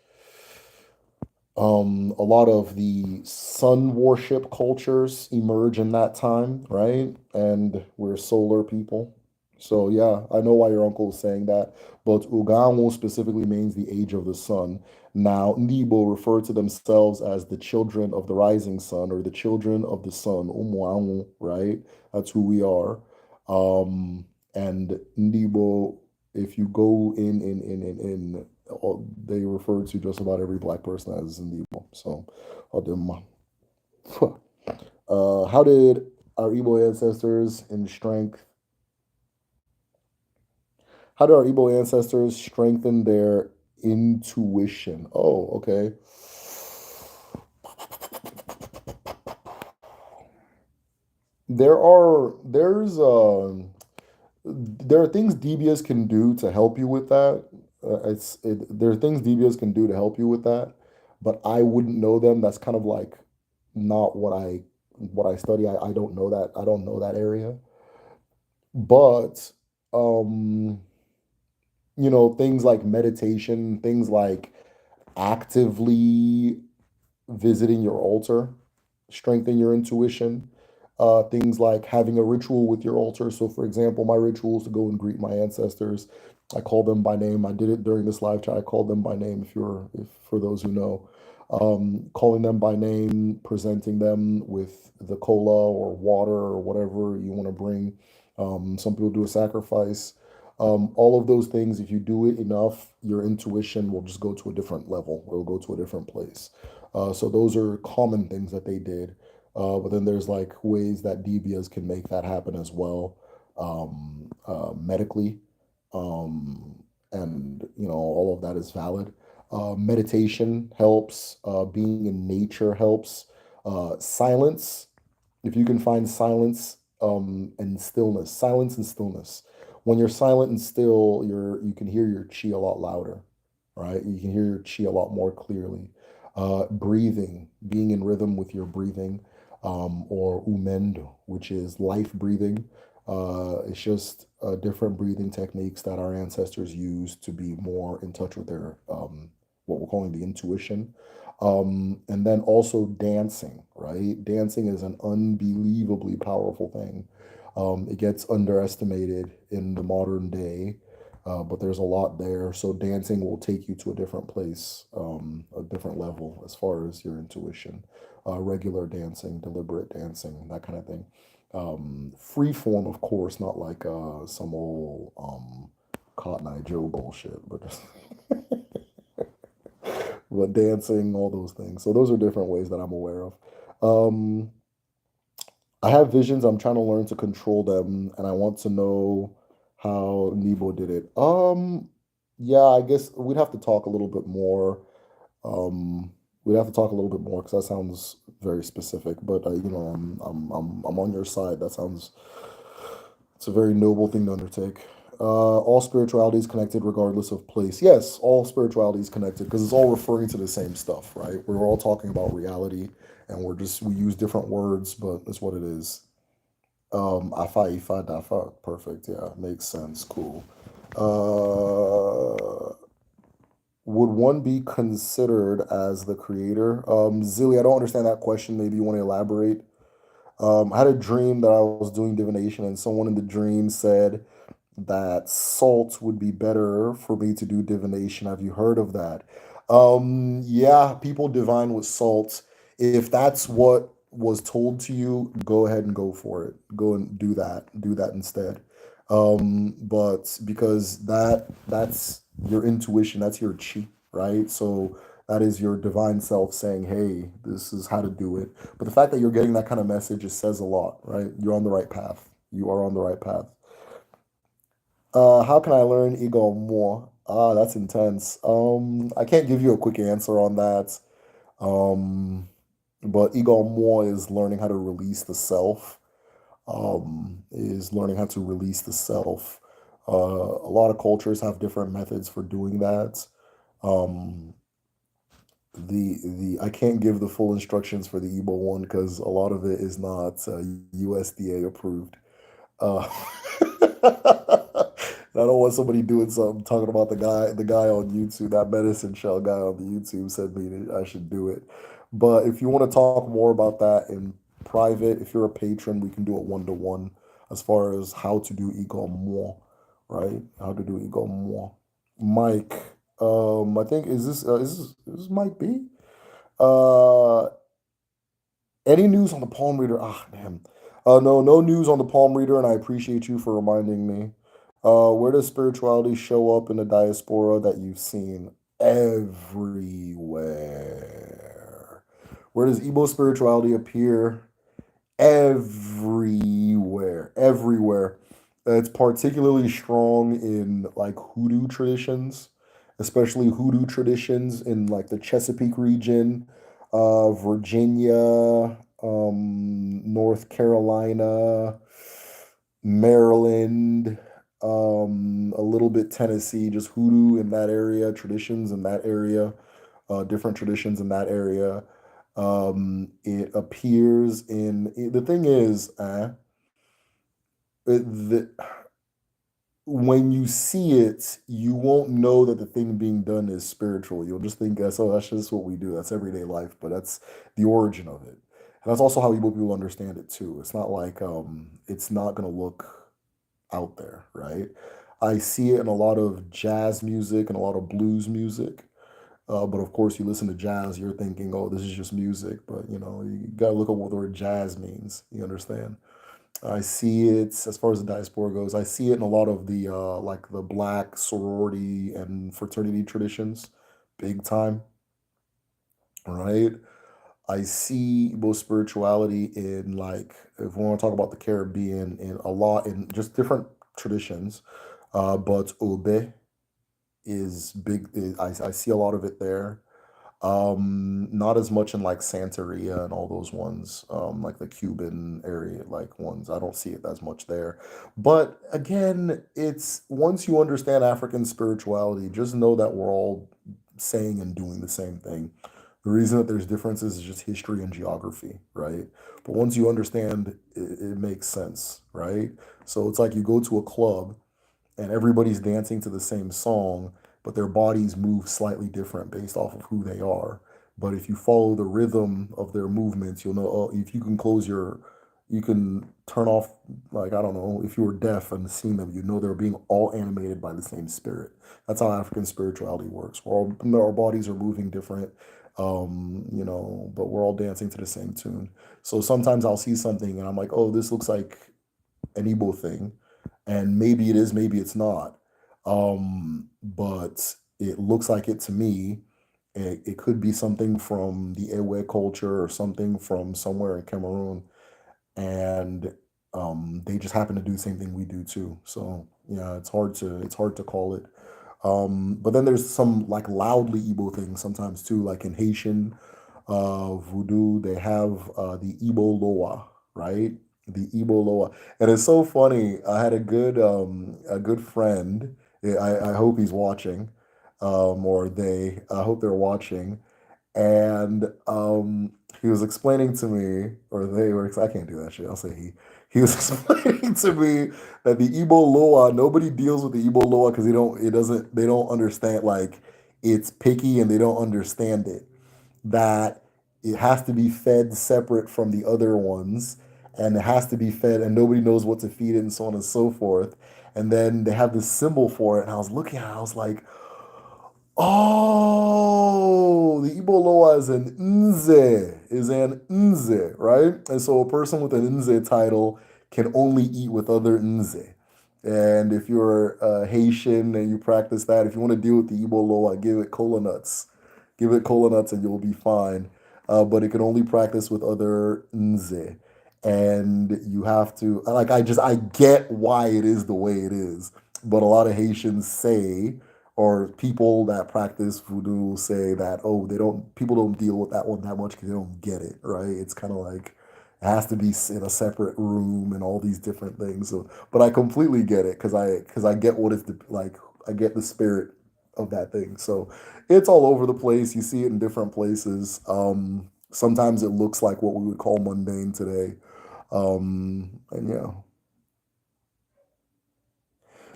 A lot of the sun worship cultures emerge in that time, right? And we're solar people. So yeah, I know why your uncle is saying that. But Ugamo specifically means the age of the sun. Now, Ndibo refer to themselves as the children of the rising sun or the children of the sun, Umuamu, right? That's who we are. And Ndibo, if you go in they refer to just about every black person as Igbo. So, how did our Igbo ancestors in strength? How do our Igbo ancestors strengthen their intuition? Oh, okay. There are things DBS can do to help you with that. there are things DBS can do to help you with that, but I wouldn't know them. That's kind of like not what I study. I don't know that. I don't know that area. But um, things like meditation, things like actively visiting your altar, strengthen your intuition. Things like having a ritual with your altar. So, for example, my ritual is to go and greet my ancestors. I call them by name. I did it during this live chat. I called them by name. If for those who know, calling them by name, presenting them with the cola or water or whatever you want to bring. Some people do a sacrifice. All of those things, if you do it enough, your intuition will just go to a different level. It'll go to a different place. So those are common things that they did. But then there's like ways that DBS can make that happen as well, medically, and all of that is valid. Meditation helps. Being in nature helps. Silence, if you can find and stillness, silence and stillness. When you're silent and still, you can hear your chi a lot louder, right? You can hear your chi a lot more clearly. Breathing, being in rhythm with your breathing, or umendo, which is life breathing. It's just different breathing techniques that our ancestors used to be more in touch with their what we're calling the intuition. And then also dancing, right? Dancing is an unbelievably powerful thing. It gets underestimated in the modern day, but there's a lot there. So dancing will take you to a different place, a different level as far as your intuition. Regular dancing, deliberate dancing, that kind of thing. Free form, of course, not like some old Cotton Eye Joe bullshit, but just but dancing, all those things. So those are different ways that I'm aware of. Um, I have visions. I'm trying to learn to control them, and I want to know how Nebo did it. Yeah, I guess we'd have to talk a little bit more. We'd have to talk a little bit more because that sounds very specific. But I'm on your side. That sounds it's a very noble thing to undertake. All spirituality is connected regardless of place. Yes, all spirituality is connected because it's all referring to the same stuff, right? We're all talking about reality and we use different words, but that's what it is. Afa Ifa Dafa. Perfect. Yeah, makes sense. Cool. Would one be considered as the creator? Zilly, I don't understand that question. Maybe you want to elaborate. I had a dream that I was doing divination, and someone in the dream said that salt would be better for me to do divination. Have you heard of that? Yeah, people divine with salt. If that's what was told to you, go ahead and go for it. Go and do that. Do that instead. But because that's your intuition, that's your chi, right? So that is your divine self saying, "Hey, this is how to do it." But the fact that you're getting that kind of message, it says a lot, right? You're on the right path. You are on the right path. How can I learn ego more? Ah, that's intense. I can't give you a quick answer on that. Um, but ego more is learning how to release the self. Is learning how to release the self. A lot of cultures have different methods for doing that. Um, the I can't give the full instructions for the Igbo one because a lot of it is not USDA approved. Uh, I don't want somebody doing something talking about the guy on YouTube, that medicine shell guy on the YouTube said me that I should do it. But if you want to talk more about that in private, if you're a patron, we can do it one to one as far as how to do ego more, right? How to do ego more. Mike, I think is this Mike B? Uh, any news on the palm reader? Ah, man. No, no news on the palm reader, and I appreciate you for reminding me. Where does spirituality show up in the diaspora that you've seen? Everywhere. Where does Igbo spirituality appear? Everywhere. Everywhere. It's particularly strong in like hoodoo traditions, especially hoodoo traditions in like the Chesapeake region, Virginia, North Carolina, Maryland. a little bit Tennessee, just hoodoo in that area, traditions in that area, different traditions in that area. It appears the thing is, the, when you see it, you won't know that the thing being done is spiritual. You'll just think that's, oh, that's just what we do. That's everyday life, but that's the origin of it. And that's also how Igbo people understand it too. It's not like it's not gonna look out there, right? I see it in a lot of jazz music and a lot of blues music. But of course, you listen to jazz, you're thinking, oh, this is just music. But you gotta look at what the word jazz means. You understand? I see it as far as the diaspora goes. I see it in a lot of the like the black sorority and fraternity traditions, big time, right? I see both spirituality in like if we want to talk about the Caribbean in a lot in just different traditions, but Obe is big. I see a lot of it there. Not as much in like Santeria and all those ones, like the Cuban area, like ones. I don't see it as much there. But again, it's once you understand African spirituality, just know that we're all saying and doing the same thing. The reason that there's differences is just history and geography, right? But once you understand, it makes sense, right? So it's like you go to a club and everybody's dancing to the same song, but their bodies move slightly different based off of who they are. But if you follow the rhythm of their movements, you'll know, oh, if you can you can turn off, like, I don't know, if you were deaf and seen them, you know they're being all animated by the same spirit. That's how African spirituality works. Our bodies are moving different, but we're all dancing to the same tune. So sometimes I'll see something and I'm like, oh, this looks like an Igbo thing, and maybe it is, maybe it's not. But it looks like it to me. It could be something from the Ewe culture or something from somewhere in Cameroon, and they just happen to do the same thing we do too. So yeah, it's hard to call it. But then there's some like loudly Igbo things sometimes too, like in Haitian voodoo, they have the Igbo Loa, right? The Igbo Loa, and it's so funny. I had a good friend. I hope he's watching, or they. I hope they're watching, and he was explaining to me, or they were. I can't do that shit. I'll say he. He was explaining to me that the Igbo Loa, nobody deals with the Igbo Loa because they don't. It doesn't. They don't understand. Like it's picky, and they don't understand it. That it has to be fed separate from the other ones, and it has to be fed, and nobody knows what to feed it, and so on and so forth. And then they have this symbol for it, and I was looking at it, I was like, oh, the Igbo Loa is an nze, right? And so a person with an nze title can only eat with other nze. And if you're Haitian and you practice that, if you want to deal with the Igbo Loa, give it cola nuts. Give it cola nuts and you'll be fine. But it can only practice with other nze. And you have to, like, I get why it is the way it is. But a lot of Haitians say, or people that practice voodoo say that, oh, people don't deal with that one that much because they don't get it, right? It's kind of like it has to be in a separate room and all these different things. So, but I completely get it because I get what it's like. I get the spirit of that thing. So it's all over the place. You see it in different places. Sometimes it looks like what we would call mundane today. And yeah.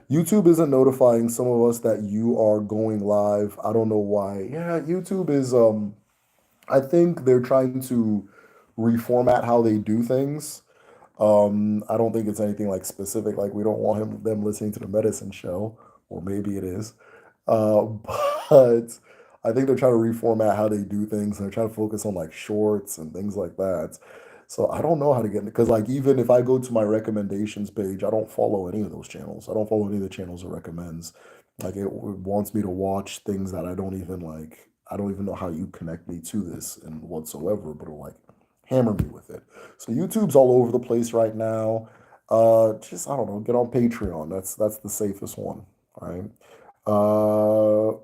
YouTube isn't notifying some of us that you are going live. I don't know why. Yeah, YouTube is I think they're trying to reformat how they do things. I don't think it's anything like specific, like we don't want them listening to the medicine show, or maybe it is. Uh, but I think they're trying to reformat how they do things. And they're trying to focus on like shorts and things like that. So I don't know how to get because like even if I go to my recommendations page, I don't follow any of those channels. I don't follow any of the channels it recommends. Like it wants me to watch things that I don't even like. I don't even know how you connect me to this and whatsoever, but it'll like hammer me with it. So YouTube's all over the place right now. Just I don't know, get on Patreon. That's the safest one, right? Uh,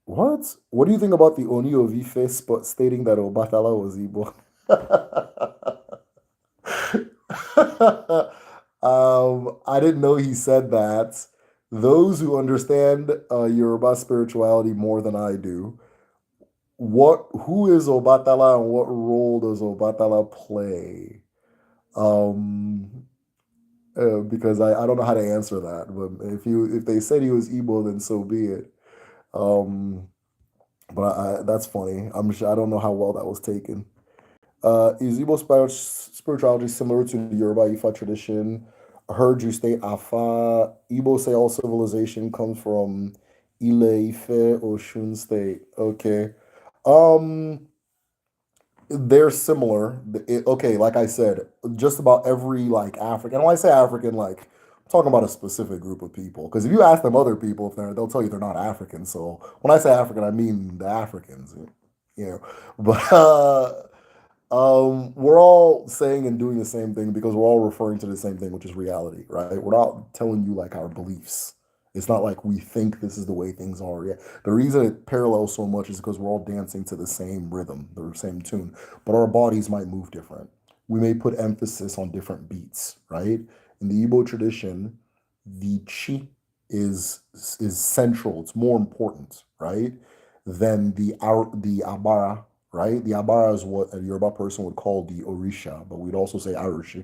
what? What do you think about the Oni of Ife stating that Obatala was Igbo? I didn't know he said that. Those who understand Yoruba spirituality more than I do, who is Obatala and what role does Obatala play? Um, because I don't know how to answer that. But if they said he was Igbo, then so be it. Um, but that's funny. I'm sure I don't know how well that was taken. Is Igbo spirituality similar to the Yoruba Ifa tradition? I heard you state Afa. Igbo say all civilization comes from Ile Ife, Oshun State. Okay. Um, they're similar. Okay, like I said, just about every like African. When I say African, like I'm talking about a specific group of people. Because if you ask them other people, if they'll tell you they're not African. So when I say African, I mean the Africans. You know, but we're all saying and doing the same thing because we're all referring to the same thing, which is reality, right? We're not telling you like our beliefs. It's not like we think this is the way things are. Yeah. The reason it parallels so much is because we're all dancing to the same rhythm, the same tune, but our bodies might move different. We may put emphasis on different beats, right? In the Igbo tradition, the chi is central. It's more important, right? Than the abara, right? The abara is what a Yoruba person would call the orisha, but we'd also say arushi,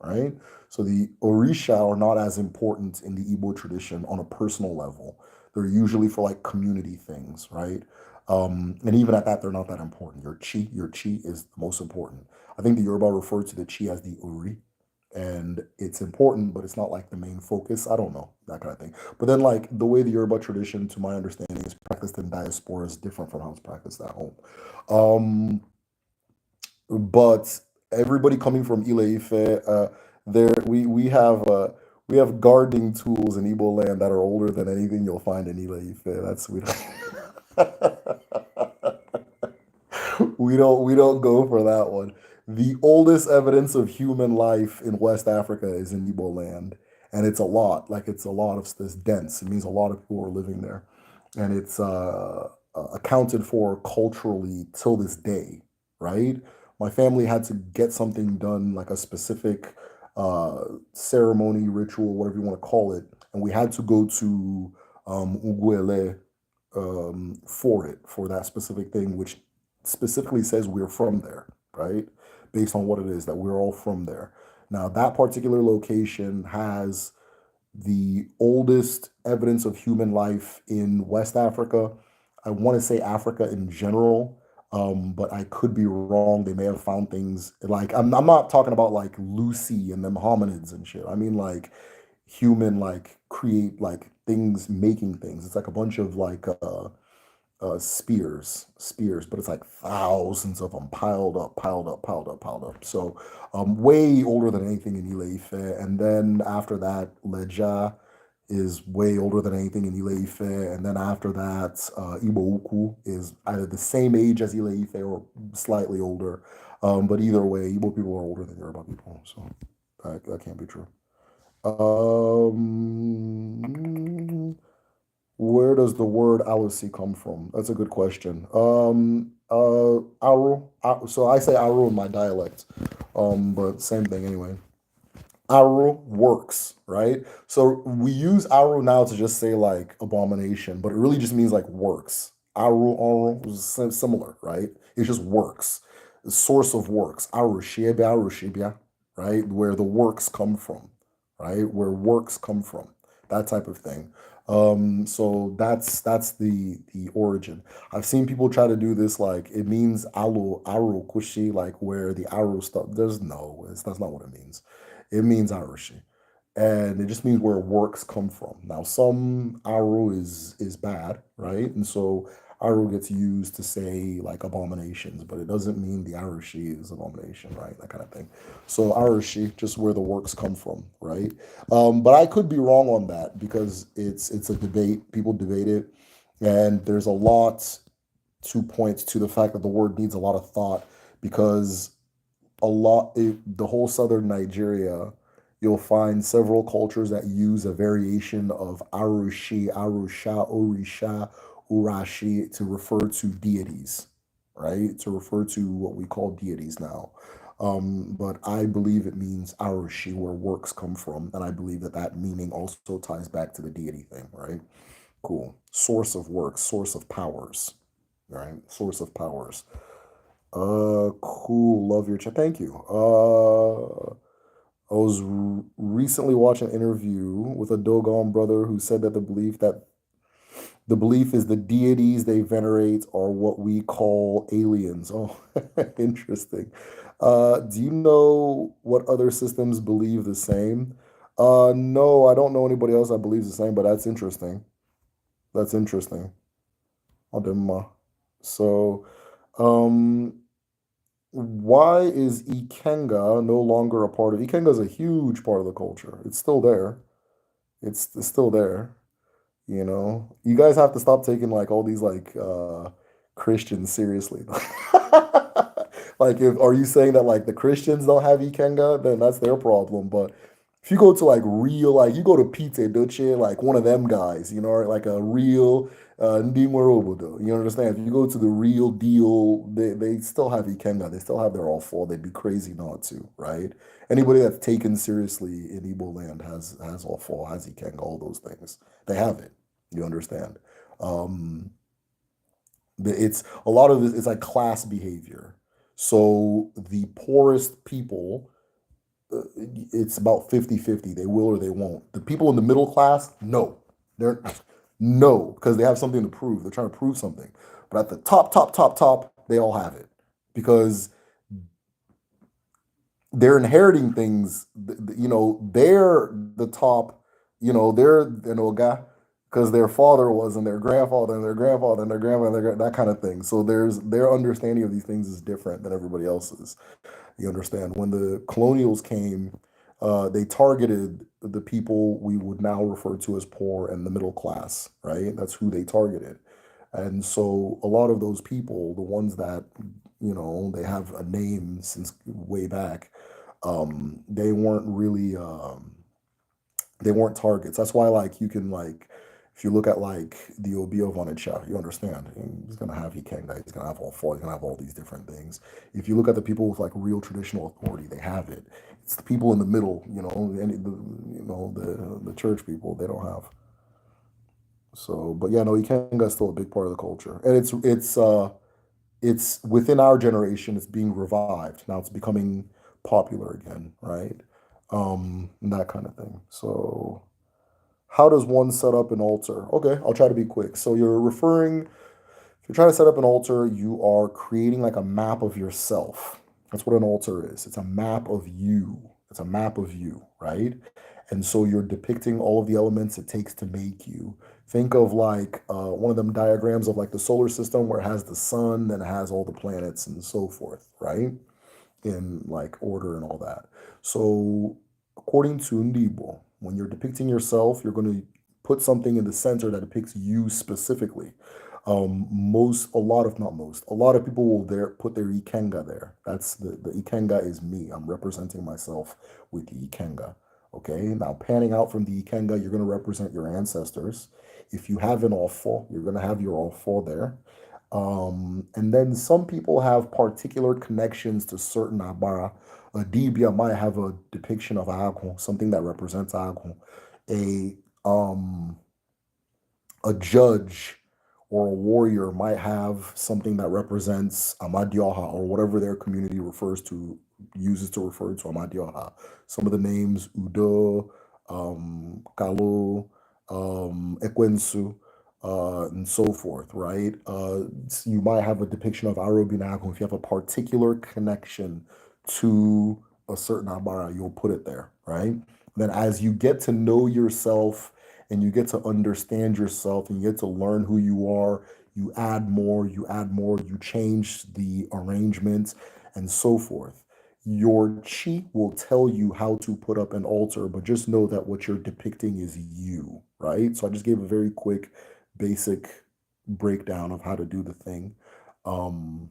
right? So the orisha are not as important in the Igbo tradition on a personal level. They're usually for like community things, right? And even at that, they're not that important. Your chi is the most important. I think the Yoruba refer to the chi as the ori, and it's important, but it's not like the main focus. I don't know, that kind of thing. But then, like the way the Yoruba tradition, to my understanding, is practiced in diaspora is different from how it's practiced at home. Um, but everybody coming from Ile Ife, there we have gardening tools in Igbo land that are older than anything you'll find in Ile Ife. That's we don't we don't go for that one. The oldest evidence of human life in West Africa is in Igbo land, and it's a lot. Like it's a lot of this dense. It means a lot of people are living there, and it's accounted for culturally till this day, right? My family had to get something done, like a specific uh, ceremony, ritual, whatever you want to call it, and we had to go to Uguele for it, for that specific thing, which specifically says we're from there, right? Based on what it is that we're all from there. Now, that particular location has the oldest evidence of human life in West Africa. I want to say Africa in general, but I could be wrong. They may have found things like I'm not talking about like Lucy and them hominids and shit. I mean like human like create like things making things. It's like a bunch of like spears, but it's like thousands of them piled up, piled up, piled up, piled up. So, way older than anything in Ile Ife. And then after that, Leja is way older than anything in Ile Ife. And then after that, Igbo Ukwu is either the same age as Ile Ife or slightly older. But either way, Igbo people are older than Yoruba people. So that can't be true. Where does the word Awasi come from? That's a good question. Aru. So I say Aru in my dialect, but same thing anyway. Aru works, right? So we use Aru now to just say like abomination, but it really just means like works. Aru is similar, right? It just works. The source of works. Aru shibia, right? Where the works come from, right? Where works come from, that type of thing. So that's the origin. I've seen people try to do this like it means aru kushi, like where the aru stuff. That's not what it means. It means Irish, and it just means where works come from. Now, some Aru is bad, right? And so Aru gets used to say like abominations, but it doesn't mean the Irishi is abomination, right? That kind of thing. So Irishi, just where the works come from, right? But I could be wrong on that because it's a debate. People debate it, and there's a lot to point to the fact that the word needs a lot of thought because the whole southern Nigeria, you'll find several cultures that use a variation of Arushi, Arusha, Orisha, Urashi to refer to deities, right? To refer to what we call deities now. But I believe it means Arushi, where works come from, and I believe that that meaning also ties back to the deity thing, right? Cool. Source of works, source of powers, right? Source of powers. Cool. Love your chat. Thank you. I was recently watching an interview with a Dogon brother who said that the belief is the deities they venerate are what we call aliens. Oh, interesting. Do you know what other systems believe the same? No, I don't know anybody else that believes the same, but that's interesting. That's interesting. Ademma. So, um, why is Ikenga no longer a part of Ikenga is a huge part of the culture. It's still there. It's still there. You know, you guys have to stop taking like all these like Christians seriously. Like, if are you saying that like the Christians don't have Ikenga, then that's their problem. But if you go to like real, like you go to Pite Duce, like one of them guys, you know, or like a real Ndi Nwere Obodo, you understand? If you go to the real deal, they still have Ikenga. They still have their all four. They'd be crazy not to, right? Anybody that's taken seriously in Igbo land has all four, has Ikenga, all those things. They have it. You understand? Um, it's a lot of this. It's like class behavior. So the poorest people, it's about 50-50. They will or they won't. The people in the middle class, no. They're no, because they have something to prove. They're trying to prove something. But at the top, they all have it. Because they're inheriting things, you know, they're the top, you know, they're an oga because their father was and their grandfather and their grandfather and their grandmother, that kind of thing. So their understanding of these things is different than everybody else's. You understand? When the colonials came, they targeted the people we would now refer to as poor and the middle class, right? That's who they targeted. And so a lot of those people, the ones that, you know, they have a name since way back, they weren't really they weren't targets. That's why like you can like if you look at like the Obio Vonicha, you understand he's gonna have Ikenga, he's gonna have all four, he's gonna have all these different things. If you look at the people with like real traditional authority, they have it. It's the people in the middle, you know, the church people, they don't have. So, but yeah, no, Ikenga is still a big part of the culture, and it's within our generation. It's being revived now. It's becoming popular again, right? And that kind of thing. So, how does one set up an altar? Okay, I'll try to be quick. So you're referring, if you're trying to set up an altar, you are creating like a map of yourself. That's what an altar is. It's a map of you. It's a map of you, right? And so you're depicting all of the elements it takes to make you. Think of like one of them diagrams of like the solar system where it has the sun, then it has all the planets and so forth, right? In like order and all that. So, according to Ndibo, when you're depicting yourself, you're going to put something in the center that depicts you specifically. A lot of, not most, a lot of people will there put their Ikenga there. That's the Ikenga is me. I'm representing myself with the Ikenga. Okay, now panning out from the Ikenga, you're going to represent your ancestors. If you have an Ofo, you're going to have your Ofo there. And then some people have particular connections to certain Abara. A Dibia might have a depiction of Agun, something that represents Agun. A um a judge or a warrior might have something that represents Amadioha or whatever their community uses to refer to Amadioha. Some of the names Udo, Kalu, Ekwensu, and so forth, right? You might have a depiction of Arobinago. If you have a particular connection to a certain Abara, you'll put it there, right? Then as you get to know yourself and you get to understand yourself and you get to learn who you are, you change the arrangements and so forth. Your chi will tell you how to put up an altar, but just know that what you're depicting is you, right? So I just gave a very quick, basic breakdown of how to do the thing. Um,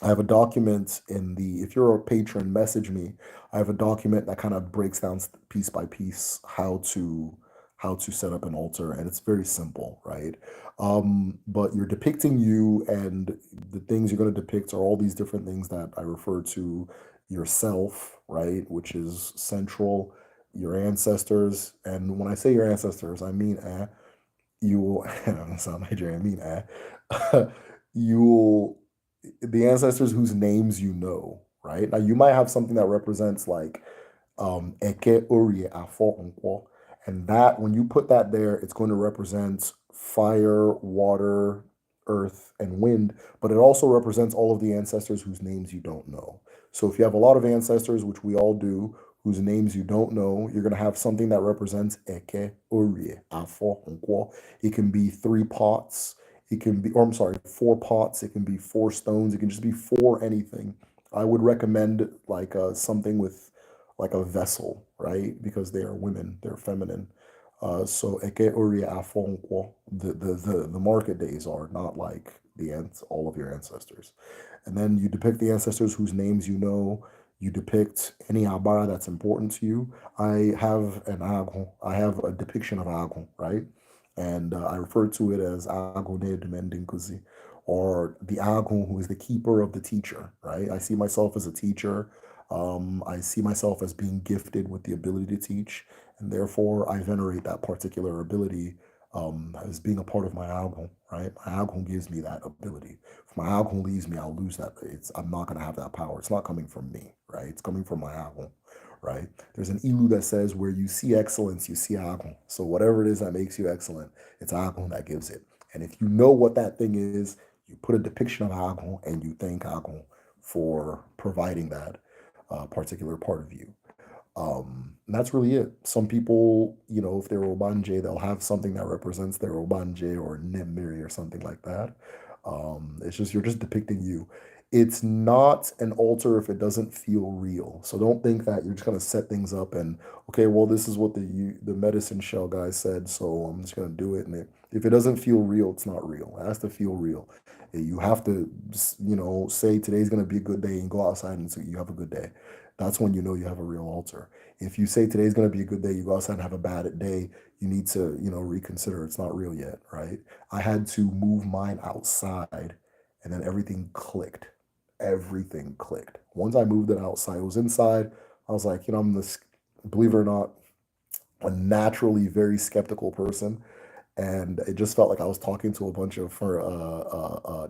I have a document if you're a patron, message me. I have a document that kind of breaks down piece by piece how to set up an altar, and it's very simple, right? But you're depicting you, and the things you're going to depict are all these different things that I refer to yourself, right, which is central, your ancestors. And when I say your ancestors, I mean you will sound Nigerian, I mean you will the ancestors whose names you know, right? Now you might have something that represents like Eke Orie Afo Nkwo. And that, when you put that there, it's going to represent fire, water, earth, and wind, but it also represents all of the ancestors whose names you don't know. So if you have a lot of ancestors, which we all do, whose names you don't know, you're going to have something that represents Eke Orie Afo Nkwo. It can be three pots. It can be, or I'm sorry, four pots. It can be four stones. It can just be four anything. I would recommend like something with like a vessel, right? Because they are women, they're feminine. So Eke Uri Afonkwo, the market days are not like the ants, all of your ancestors. And then you depict the ancestors whose names you know. You depict any abara that's important to you. I have an agon. I have a depiction of agon, right? And I refer to it as agone demendinkuzi, or the agon who is the keeper of the teacher, right? I see myself as a teacher. I see myself as being gifted with the ability to teach, and therefore I venerate that particular ability as being a part of my algon, right? My algon gives me that ability. If my algon leaves me, I'll lose that. I'm not going to have that power. It's not coming from me, right? It's coming from my algon, right? There's an ilu that says where you see excellence, you see algon. So whatever it is that makes you excellent, it's algon that gives it. And if you know what that thing is, you put a depiction of algon and you thank algon for providing that particular part of you. And that's really it. Some people, if they're Obanje, they'll have something that represents their Obanje or Nemiri or something like that. It's just, you're just depicting you. It's not an altar if it doesn't feel real. So don't think that you're just gonna set things up and okay, well, this is what the medicine shell guy said, so I'm just gonna do it. And if it doesn't feel real, it's not real. It has to feel real. You have to, say today's gonna be a good day and go outside and so you have a good day. That's when you know you have a real altar. If you say today's going to be a good day, you go outside and have a bad day, you need to, reconsider. It's not real yet, right? I had to move mine outside and then everything clicked. Everything clicked. Once I moved it outside, it was inside. I was like, I'm this, believe it or not, a naturally very skeptical person. And it just felt like I was talking to a bunch of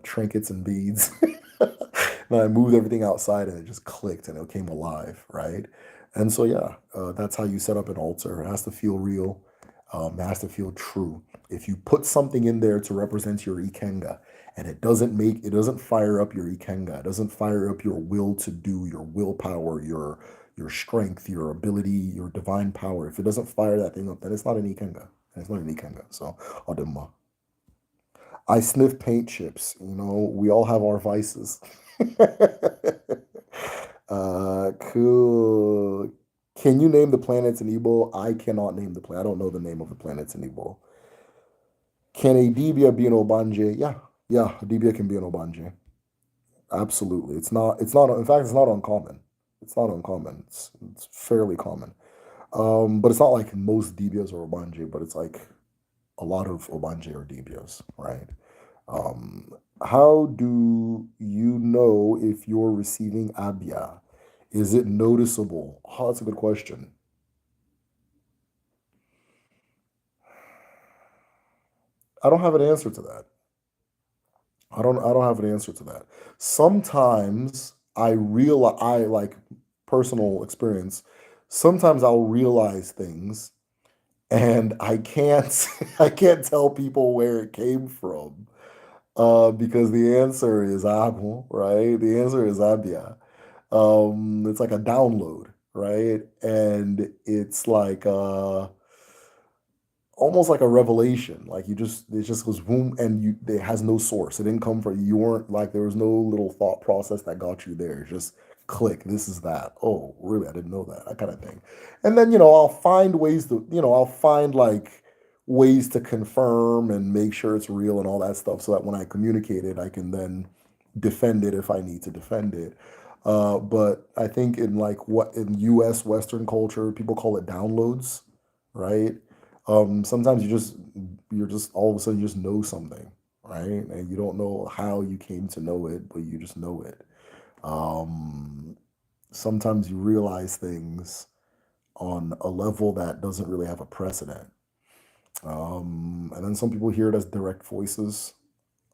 trinkets and beads. And I moved everything outside and it just clicked and it came alive, right? And so, yeah, that's how you set up an altar. It has to feel real, it has to feel true. If you put something in there to represent your ikenga and it doesn't fire up your ikenga, it doesn't fire up your will to do, your willpower, your strength, your ability, your divine power. If it doesn't fire that thing up, then it's not an ikenga. It's not an ikenga. So, Adema. I sniff paint chips. We all have our vices. Cool. Can you name the planets in Igbo? I cannot name the planet. I don't know the name of the planets in Igbo. Can a Dibia be an Obanje? Yeah. Yeah, a Dibia can be an Obanje. Absolutely. In fact, it's not uncommon. It's not uncommon. It's fairly common. But it's not like most Dibias are Obanje, but it's like a lot of Obanje are Dibias, right? How do you know if you're receiving Abia? Is it noticeable? Oh, that's a good question. I don't have an answer to that. I don't have an answer to that. Sometimes I like personal experience. Sometimes I'll realize things and I can't I can't tell people where it came from. Because the answer is Abu, right? The answer is Abia. It's like a download, right? And it's like almost like a revelation. Like it just goes boom, and it has no source. It didn't come from you. Weren't like there was no little thought process that got you there. It's just click. This is that. Oh, really? I didn't know that. That kind of thing. And then I'll find ways to I'll find like ways to confirm and make sure it's real and all that stuff, so that when I communicate it, I can then defend it if I need to defend it. But I think in like what in U.S. Western culture, people call it downloads, right? Sometimes you're just all of a sudden you just know something, right? And you don't know how you came to know it, but you just know it. Um, sometimes you realize things on a level that doesn't really have a precedent. And then some people hear it as direct voices.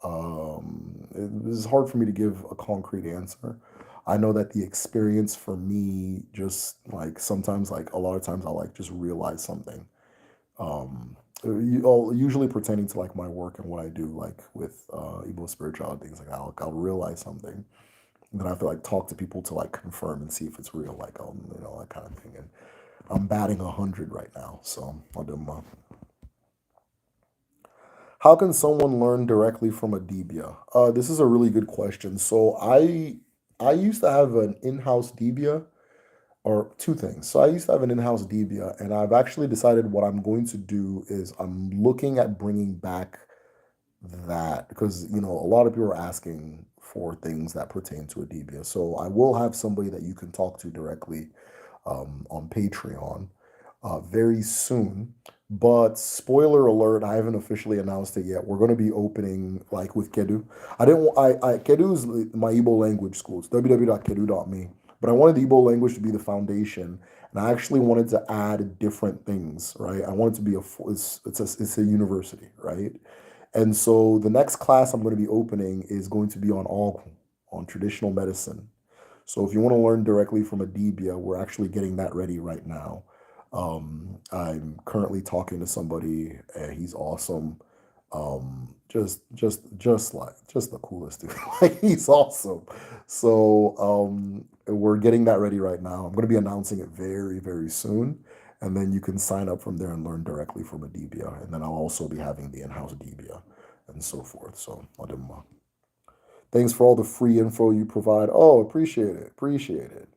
It is hard for me to give a concrete answer. I know that the experience for me, just like sometimes, like a lot of times, I'll like just realize something. Usually pertaining to like my work and what I do, like with Igbo spirituality, things like that. I'll realize something, and then I have to like talk to people to like confirm and see if it's real, like that kind of thing. And I'm batting 100 right now, so I'll do my. How can someone learn directly from a dibia? This is a really good question. So I used to have an in-house dibia, or two things. So I used to have an in-house dibia, and I've actually decided what I'm going to do is I'm looking at bringing back that, because a lot of people are asking for things that pertain to a dibia. So I will have somebody that you can talk to directly on Patreon very soon. But spoiler alert, I haven't officially announced it yet. We're going to be opening like with Kedu. I didn't. Kedu is my Igbo language school. It's www.kedu.me. But I wanted the Igbo language to be the foundation, and I actually wanted to add different things. Right. I want it to be it's a university. Right. And so the next class I'm going to be opening is going to be on all on traditional medicine. So if you want to learn directly from a Debia, we're actually getting that ready right now. I'm currently talking to somebody, and he's awesome. Just the coolest dude. Like he's awesome. So we're getting that ready right now. I'm going to be announcing it very, very soon. And then you can sign up from there and learn directly from a Debia. And then I'll also be having the in-house Debia and so forth. So I'll do my thanks for all the free info you provide. Oh, appreciate it. Appreciate it.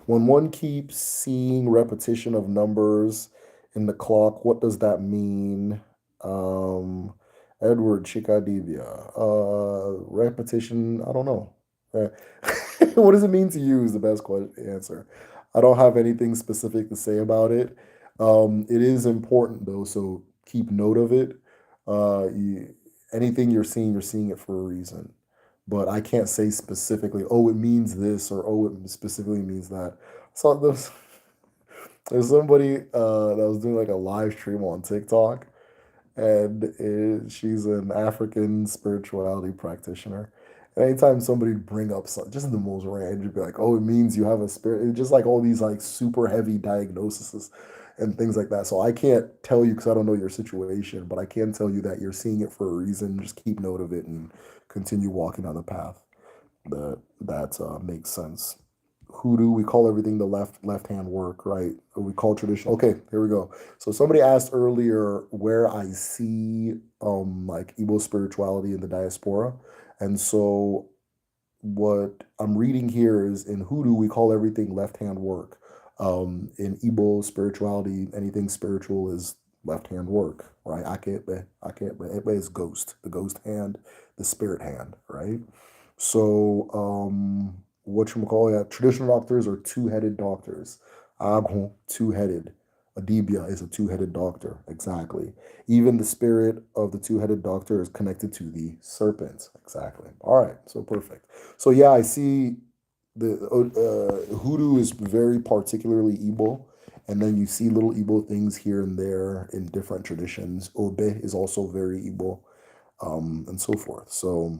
When one keeps seeing repetition of numbers in the clock, what does that mean? Um, Edward Chikadivia. Repetition, I don't know. Uh, what does it mean to you is the best answer. I don't have anything specific to say about it. It is important though, so keep note of it. Anything you're seeing it for a reason. But I can't say specifically, oh, it means this, or oh, it specifically means that. So there's somebody that was doing like a live stream on TikTok, and she's an African spirituality practitioner. And anytime somebody would bring up something, just the most random, you'd be like, "Oh, it means you have a spirit." It's just like all these like super heavy diagnoses and things like that. So I can't tell you because I don't know your situation, but I can tell you that you're seeing it for a reason. Just keep note of it and continue walking on the path that makes sense. Hoodoo, we call everything the left hand work, right? We call traditional. Okay, here we go. So somebody asked earlier where I see like Igbo spirituality in the diaspora, and so what I'm reading here is in Hoodoo we call everything left hand work. In Igbo spirituality, anything spiritual is left hand work, right? Akebe. Ebe is ghost, the ghost hand, the spirit hand, right? So, what you call it? Traditional doctors are two-headed doctors. Agon, two-headed. Adibia is a two-headed doctor. Exactly. Even the spirit of the two-headed doctor is connected to the serpent. Exactly. All right. So perfect. So yeah, I see the hoodoo is very particularly Igbo, and then you see little Igbo things here and there in different traditions. Obe is also very Igbo, and so forth. So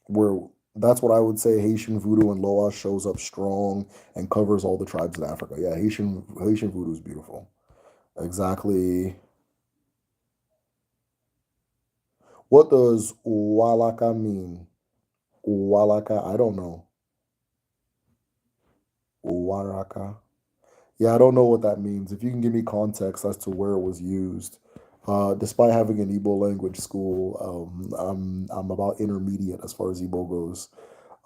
where that's what I would say. Haitian voodoo and Loa shows up strong and covers all the tribes in Africa. Yeah, Haitian voodoo is beautiful. Exactly. What does Walaka mean? Walaka, I don't know. Waraka. Yeah, I don't know what that means. If you can give me context as to where it was used. Despite having an Igbo language school, I'm about intermediate as far as Igbo goes.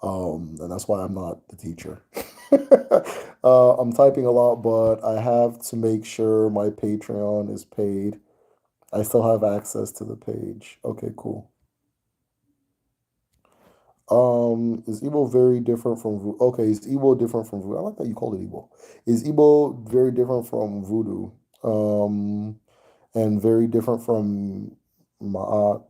And that's why I'm not the teacher. I'm typing a lot, but I have to make sure my Patreon is paid. I still have access to the page. Okay, cool. Is Igbo very different from voodoo? Okay, is Igbo different from voodoo? I like that you called it Igbo. Is Igbo very different from voodoo? Um, and very different from Ma'at,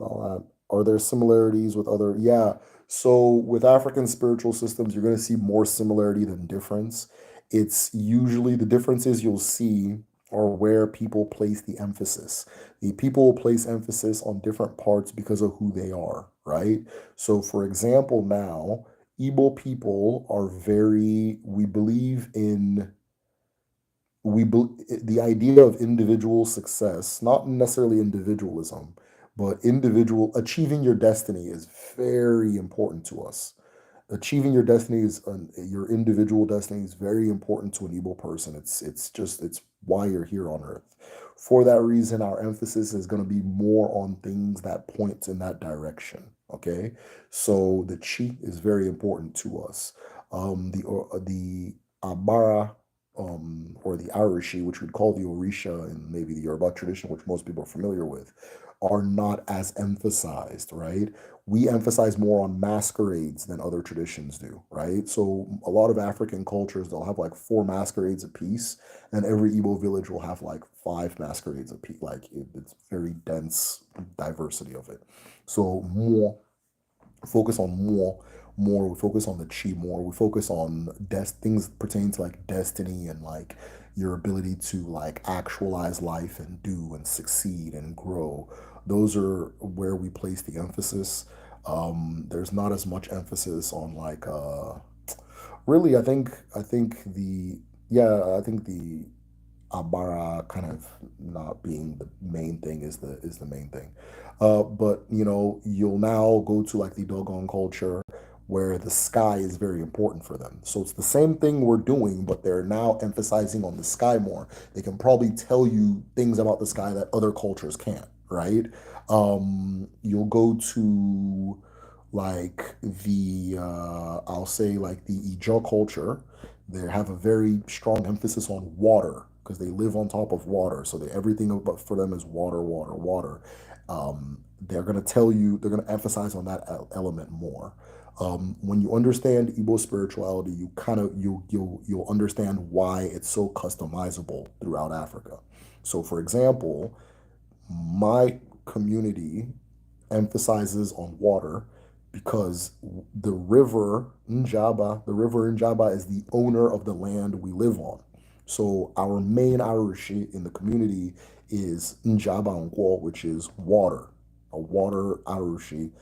all that. Are there similarities with other? Yeah. So with African spiritual systems, you're going to see more similarity than difference. It's usually the differences you'll see are where people place the emphasis. The people will place emphasis on different parts because of who they are, right? So for example, now, Igbo people are very, we believe in the idea of individual success, not necessarily individualism, but individual achieving your destiny is very important to us. Achieving your destiny is your individual destiny is very important to an Igbo person. It's why you're here on earth. For that reason, our emphasis is going to be more on things that point in that direction. Okay, so the chi is very important to us. The abara or the Arishi, which we'd call the Orisha in maybe the Yoruba tradition, which most people are familiar with, are not as emphasized, right? We emphasize more on masquerades than other traditions do, right? So a lot of African cultures, they'll have like four masquerades apiece, and every Igbo village will have like five masquerades apiece. Like it's very dense diversity of it. So more focus on more, we focus on the chi more, we focus on things pertaining to like destiny and like your ability to like actualize life and do and succeed and grow. Those are where we place the emphasis. There's not as much emphasis on like really, I think the yeah, I think the Abara kind of not being the main thing is the main thing. But you'll now go to like the Dogon culture where the sky is very important for them. So it's the same thing we're doing, but they're now emphasizing on the sky more. They can probably tell you things about the sky that other cultures can't, right? You'll go to like I'll say like the Ijaw culture. They have a very strong emphasis on water because they live on top of water. So everything about for them is water, water, water. They're going to tell you, they're going to emphasize on that element more. When you understand Igbo spirituality, you kind of you'll understand why it's so customizable throughout Africa. So, for example, my community emphasizes on water because the river Njaba is the owner of the land we live on. So our main Arushi in the community is Njaba Nkwo, which is water, a water Arushi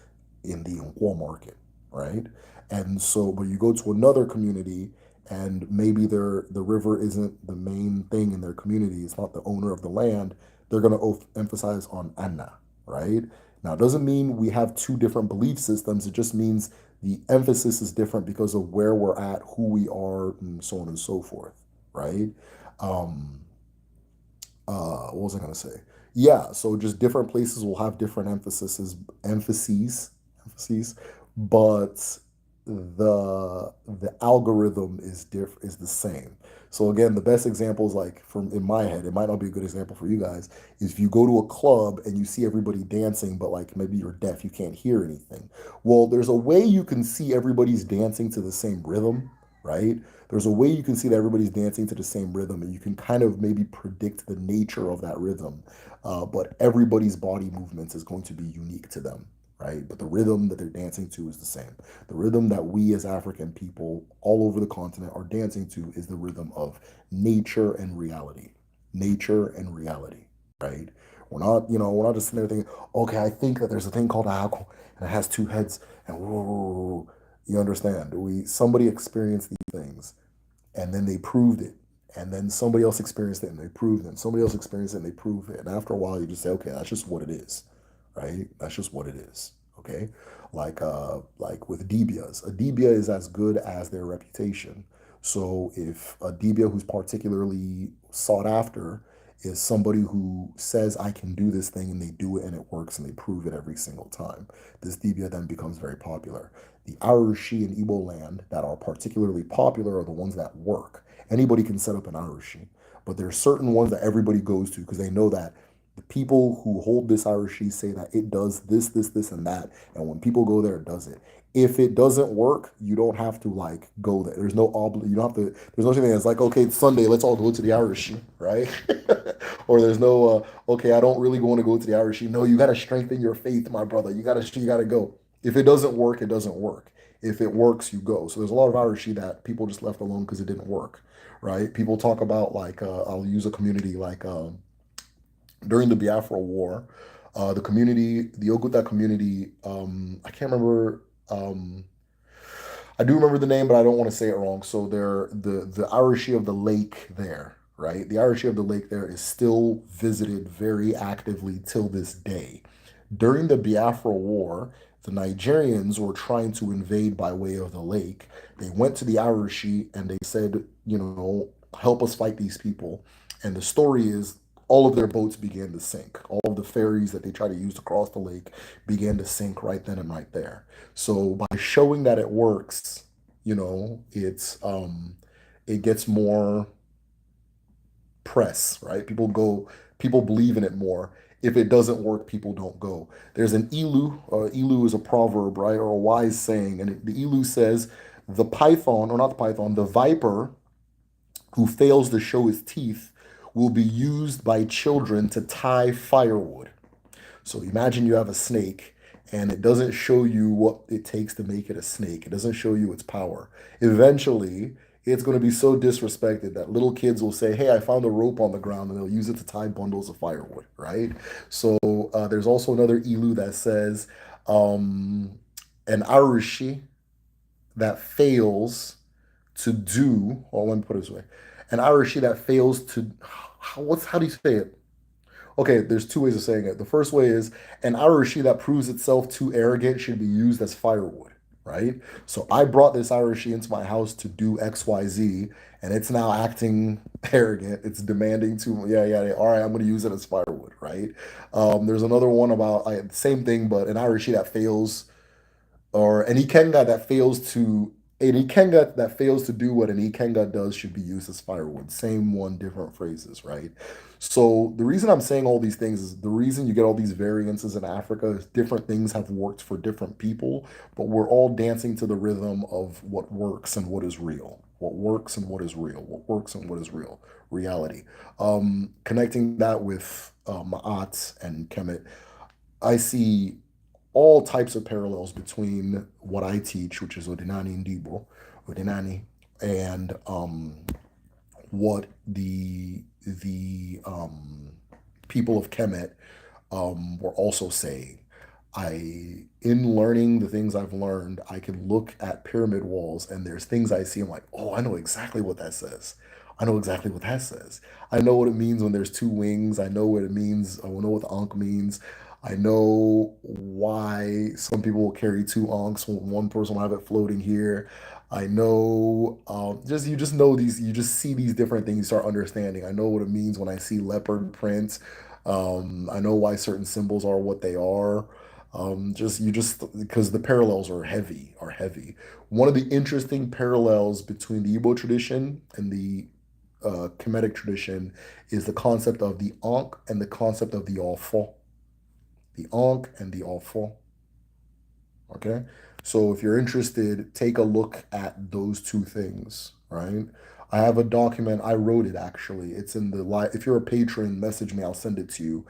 in the Nkwo market, right? And so, but you go to another community and maybe the river isn't the main thing in their community, it's not the owner of the land, they're going to emphasize on Anna, right? Now, it doesn't mean we have two different belief systems. It just means the emphasis is different because of where we're at, who we are, and so on and so forth, right? Um, what was I going to say? Yeah, so just different places will have different emphases, but the algorithm is the same. So again, the best examples, like from in my head, it might not be a good example for you guys, is if you go to a club and you see everybody dancing, but like maybe you're deaf, you can't hear anything. Well, there's a way you can see everybody's dancing to the same rhythm, right? There's a way you can see that everybody's dancing to the same rhythm, and you can kind of maybe predict the nature of that rhythm. But everybody's body movements is going to be unique to them, right? But the rhythm that they're dancing to is the same. The rhythm that we as African people all over the continent are dancing to is the rhythm of nature and reality. Nature and reality, right? We're not just sitting there thinking, okay, I think that there's a thing called a hako and it has two heads and whoa, you understand? Somebody experienced these things and then they proved it. And then somebody else experienced it and they proved it. And somebody else experienced it and they proved it. And after a while, you just say, okay, that's just what it is, right? That's just what it is. Okay. Like with Dibias, a Dibia is as good as their reputation. So if a Dibia who's particularly sought after is somebody who says, I can do this thing and they do it and it works and they prove it every single time, this Dibia then becomes very popular. The Arushi in Igbo land that are particularly popular are the ones that work. Anybody can set up an Arushi, but there are certain ones that everybody goes to because they know that the people who hold this Arushi say that it does this, this, this, and that. And when people go there, it does it. If it doesn't work, you don't have to like go there. There's no you don't have to, there's no thing that's like, okay, it's Sunday, let's all go to the Arushi, right? Or there's no, okay, I don't really want to go to the Arushi. No, you got to strengthen your faith, my brother. You got to go. If it doesn't work, it doesn't work. If it works, you go. So there's a lot of Irish that people just left alone because it didn't work, right? People talk about like I'll use a community like during the Biafra War, the community, the Oguta community. I can't remember. I do remember the name, but I don't want to say it wrong. So they're the Irish of the lake there, right? The Irish of the lake there is still visited very actively till this day. During the Biafra War, the Nigerians were trying to invade by way of the lake. They went to the Irish and they said, help us fight these people. And the story is all of their boats began to sink. All of the ferries that they tried to use to cross the lake began to sink right then and right there. So by showing that it works, it gets more press, right? People believe in it more. If it doesn't work, people don't go. There's an ilu. Ilu is a proverb, right, or a wise saying, and the ilu says, "The python, or not the python, the viper who fails to show his teeth will be used by children to tie firewood." So imagine you have a snake and it doesn't show you what it takes to make it a snake. It doesn't show you its power. Eventually, it's going to be so disrespected that little kids will say, "Hey, I found a rope on the ground," and they'll use it to tie bundles of firewood, right? So there's also another ilu that says, an Arishi that fails to do, or let me put it this way, an Arishi that fails to, how do you say it? Okay, there's two ways of saying it. The first way is an Irishi that proves itself too arrogant should be used as firewood, right? So I brought this Irishi into my house to do XYZ, and it's now acting arrogant. It's demanding too. Yeah, yeah, yeah. All right, I'm going to use it as firewood, right? There's another one about same thing, but an Irishi that fails, or an Ikenga that fails to an Ikenga that fails to do what an Ikenga does should be used as firewood. Same one, different phrases, right? So the reason I'm saying all these things is the reason you get all these variances in Africa is different things have worked for different people, but we're all dancing to the rhythm of what works and what is real. What works and what is real. What works and what is real. Reality. Connecting that with Ma'at and Kemet, I see all types of parallels between what I teach, which is Odinani and Igbo, Odinani, and what the people of Kemet were also saying. In learning the things I've learned, I can look at pyramid walls and there's things I see. I'm like, oh, I know exactly what that says. I know exactly what that says. I know what it means when there's two wings. I know what it means. I know what the ankh means. I know why some people will carry two ankhs when one person will have it floating here. I know, just you just know these, you just see these different things, you start understanding. I know what it means when I see leopard prints. I know why certain symbols are what they are. Just you just because the parallels are heavy. One of the interesting parallels between the Igbo tradition and the Kemetic tradition is the concept of the Ankh and the concept of the Ofo. The Ankh and the Ofo. Okay. So if you're interested, take a look at those two things, right? I have a document, I wrote it actually. It's in the live. If you're a patron, message me, I'll send it to you.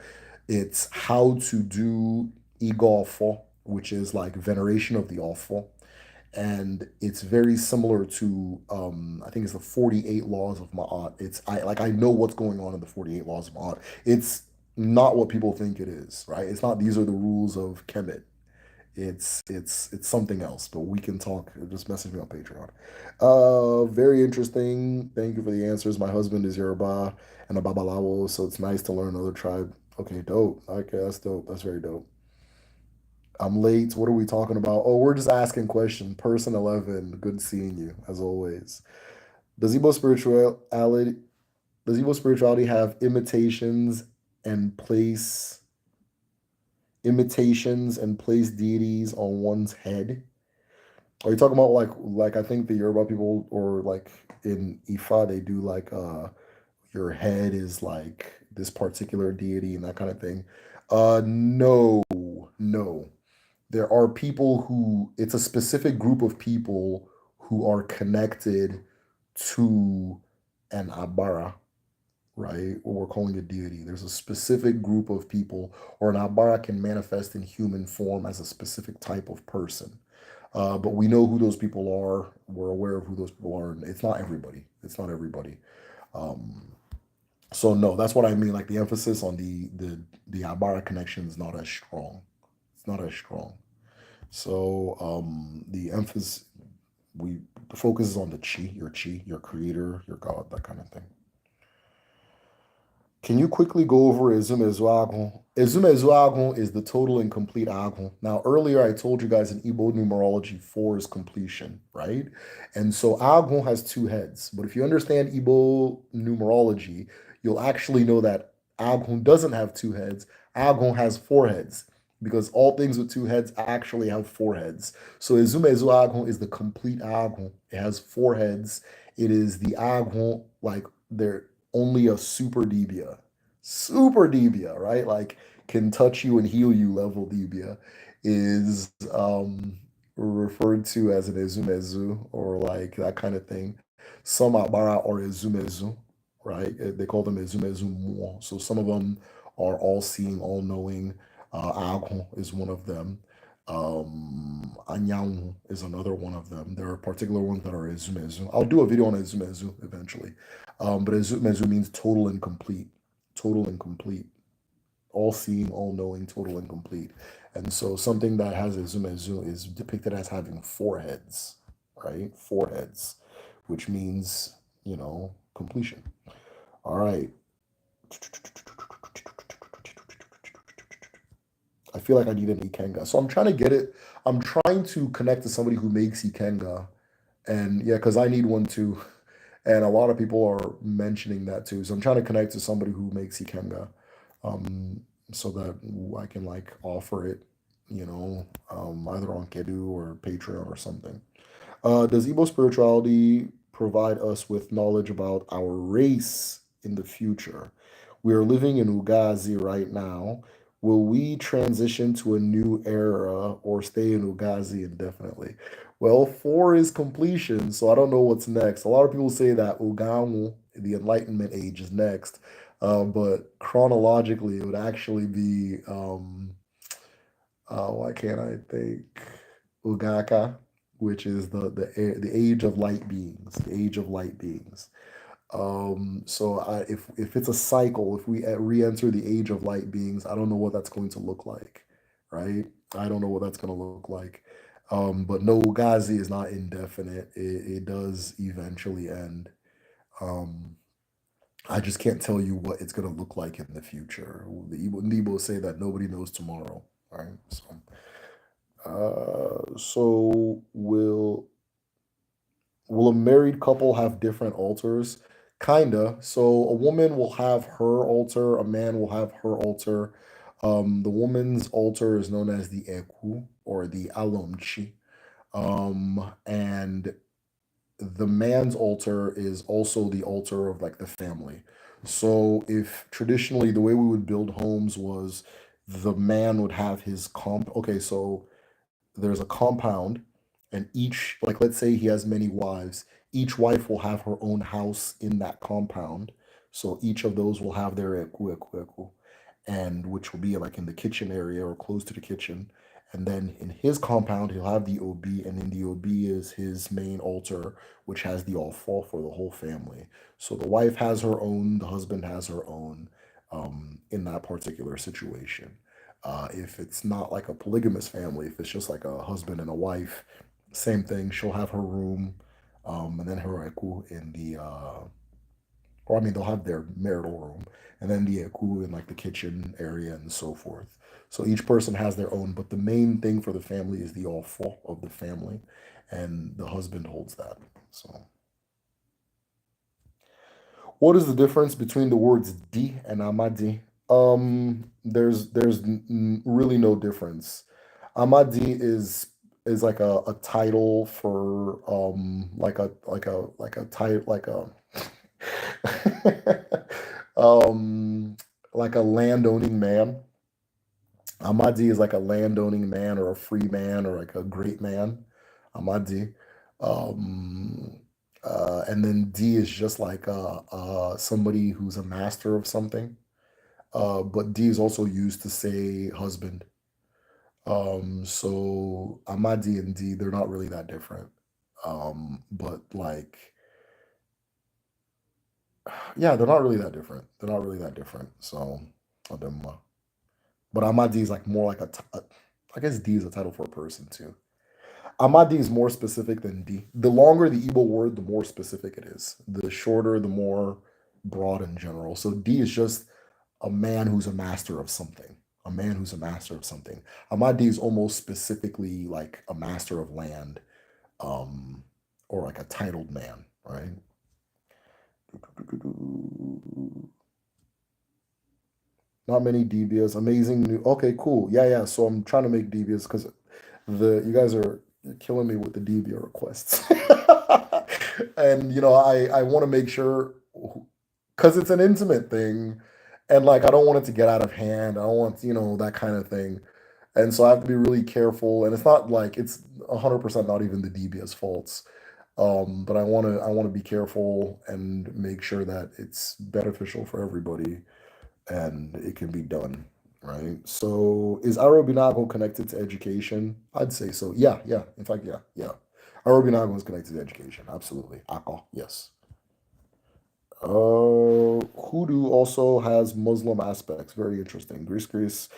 It's how to do Igolfo, which is like veneration of the awful. And it's very similar to I think it's the 48 laws of Ma'at. I know what's going on in the 48 laws of Ma'at. It's not what people think it is, right? It's not these are the rules of Kemet. It's something else, but we can talk. Just message me on Patreon. Very interesting. Thank you for the answers. My husband is Yoruba and a Babalawo, so it's nice to learn another tribe. Okay, dope. Okay, that's dope. That's very dope. I'm late. What are we talking about? Oh, we're just asking questions. Person 11, good seeing you as always. Does Igbo spirituality does Igbo spirituality have and place imitations and place deities on one's head? Are you talking about I think the Yoruba people or like in Ifa they do like your head is like this particular deity and that kind of thing? No, no. There are people who it's a specific group of people who are connected to an Abara, right? Or we're calling a deity. There's a specific group of people, or an abara can manifest in human form as a specific type of person. But we know who those people are. We're aware of who those people are. And it's not everybody. It's not everybody. Um, so no, that's what I mean. Like the emphasis on the abara connection is not as strong. It's not as strong. So the emphasis we the focus is on the chi, your creator, your God, that kind of thing. Can you quickly go over Ezumezu Agun? Ezumezu Agun is the total and complete Agun. Now, earlier I told you guys in Igbo numerology, 4 is completion, right? And so Agun has 2 heads. But if you understand Igbo numerology, you'll actually know that Agun doesn't have 2 heads. Agun has 4 heads because all things with 2 heads actually have 4 heads. So Ezumezu Agun is the complete Agun. It has 4 heads. It is the Agun, like they're only a super debia, right? Like can touch you and heal you level debia is referred to as an ezumezu or like that kind of thing. Some abara or ezumezu, right? They call them ezumezu more. So some of them are all seeing, all knowing. Agun is one of them. Anyanwu is another one of them. There are particular ones that are ezumezu. I'll do a video on ezumezu eventually. But ezumezu means total and complete, total and complete, all seeing, all knowing, total and complete. And so something that has ezumezu is depicted as having 4 heads, right? 4 heads, which means, completion. All right. I feel like I need an Ikenga. So I'm trying to get it. I'm trying to connect to somebody who makes Ikenga. And yeah, because I need one too. And a lot of people are mentioning that too. So I'm trying to connect to somebody who makes Ikenga, so that I can like offer it, either on Kedu or Patreon or something. Does Igbo spirituality provide us with knowledge about our race in the future? We are living in Ugazi right now. Will we transition to a new era or stay in Ugazi indefinitely? Well, 4 is completion, so I don't know what's next. A lot of people say that Ugamu, the Enlightenment age, is next, but chronologically, it would actually be, why can't I think? Ugaka, which is the age of light beings, the age of light beings. So if it's a cycle, if we re-enter the age of light beings, I don't know what that's going to look like, right? I don't know what that's going to look like. But no, Ugazi is not indefinite. It does eventually end. Um, I just can't tell you what it's going to look like in the future. The Igbo say that nobody knows tomorrow, right? So will a married couple have different altars? Kinda. So a woman will have her altar, a man will have her altar. The woman's altar is known as the Eku or the Alomchi. And the man's altar is also the altar of like the family. So if traditionally the way we would build homes was the man would have his okay, so there's a compound, and each, like let's say he has many wives, each wife will have her own house in that compound. So each of those will have their eku, and which will be like in the kitchen area or close to the kitchen. And then in his compound, he'll have the OB, and in the OB is his main altar, which has the offal for the whole family. So the wife has her own, the husband has her own, in that particular situation. If it's not like a polygamous family, if it's just like a husband and a wife, same thing. She'll have her room, and then her eku in the, or I mean, they'll have their marital room, and then the eku in like the kitchen area and so forth. So each person has their own, but the main thing for the family is the offal of the family, and the husband holds that. So, what is the difference between the words di and amadi? There's really no difference. Amadi is like a title for like a title like a like a landowning man. Amadi is like a landowning man or a free man or like a great man. Amadi. Um, And then D is just like somebody who's a master of something. But D is also used to say husband. So Amadi and D, they're not really that different. But like, yeah, they're not really that different. They're not really that different. So, Ademma. But Amadi is like more like I guess D is a title for a person too. Amadi is more specific than D. The longer the Igbo word, the more specific it is. The shorter, the more broad and general. So D is just a man who's a master of something. A man who's a master of something. Amadi is almost specifically like a master of land, um, or like a titled man, right? Not many devias. Amazing new. Okay, cool. Yeah, yeah. So I'm trying to make devias because the you guys are killing me with the devia requests, and I want to make sure because it's an intimate thing, and like I don't want it to get out of hand. I don't want that kind of thing, and so I have to be really careful. And it's not like it's 100% not even the devia's faults. But I want to be careful and make sure that it's beneficial for everybody and it can be done, right? So is Arobinago connected to education? I'd say so. Yeah, yeah. In fact, yeah, yeah. Arobinago is connected to education. Absolutely. Ako, yes. Hoodoo also has Muslim aspects. Very interesting. Greece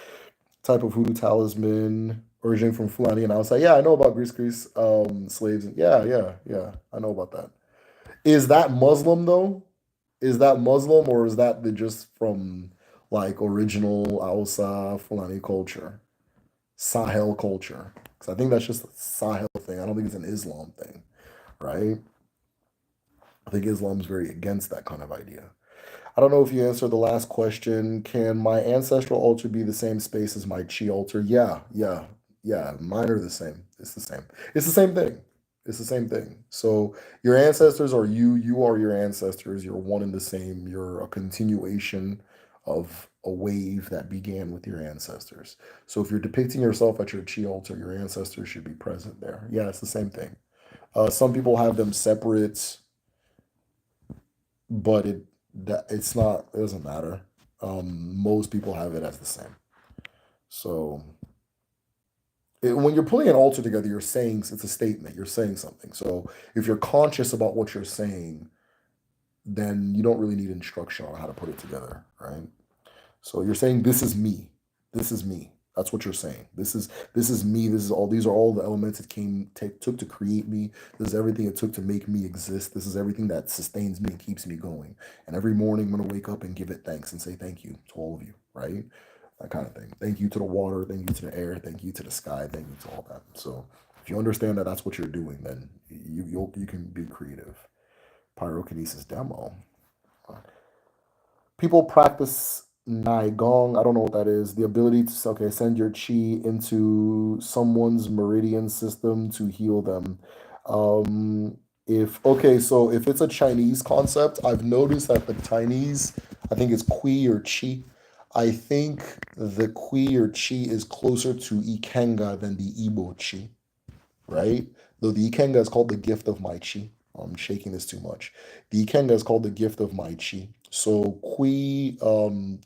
type of hoodoo talisman originating from Fulani and outside. Yeah, I know about Greece slaves. Yeah, yeah, yeah. I know about that. Is that Muslim though? Is that Muslim or is that just from like original Hausa Fulani culture, Sahel culture? Because I think that's just a Sahel thing. I don't think it's an Islam thing, right? I think Islam is very against that kind of idea. I don't know if you answered the last question. Can my ancestral altar be the same space as my chi altar? Yeah, yeah, yeah. Mine are the same. It's the same. It's the same thing. It's the same thing. So your ancestors are you. You are your ancestors. You're one and the same. You're a continuation of a wave that began with your ancestors. So if you're depicting yourself at your chi altar, your ancestors should be present there. Yeah, it's the same thing. Some people have them separate, but it's not. It doesn't matter. Most people have it as the same. So when you're putting an altar together, you're saying it's a statement. You're saying something. So if you're conscious about what you're saying, then you don't really need instruction on how to put it together, right? So you're saying this is me. This is me. That's what you're saying. This is me. This is all. These are all the elements it took to create me. This is everything it took to make me exist. This is everything that sustains me and keeps me going. And every morning I'm gonna wake up and give it thanks and say thank you to all of you, right? That kind of thing. Thank you to the water. Thank you to the air. Thank you to the sky. Thank you to all that. So if you understand that that's what you're doing, then you can be creative. Pyrokinesis demo. People practice Naigong. I don't know what that is. The ability to send your chi into someone's meridian system to heal them. If okay, so if it's a Chinese concept, I've noticed that the Chinese, I think it's Kui or Chi. I think the Kui or Chi is closer to Ikenga than the Igbo Chi, right? Though the Ikenga is called the gift of my chi. I'm shaking this too much. The Ikenga is called the gift of my chi. So Kui,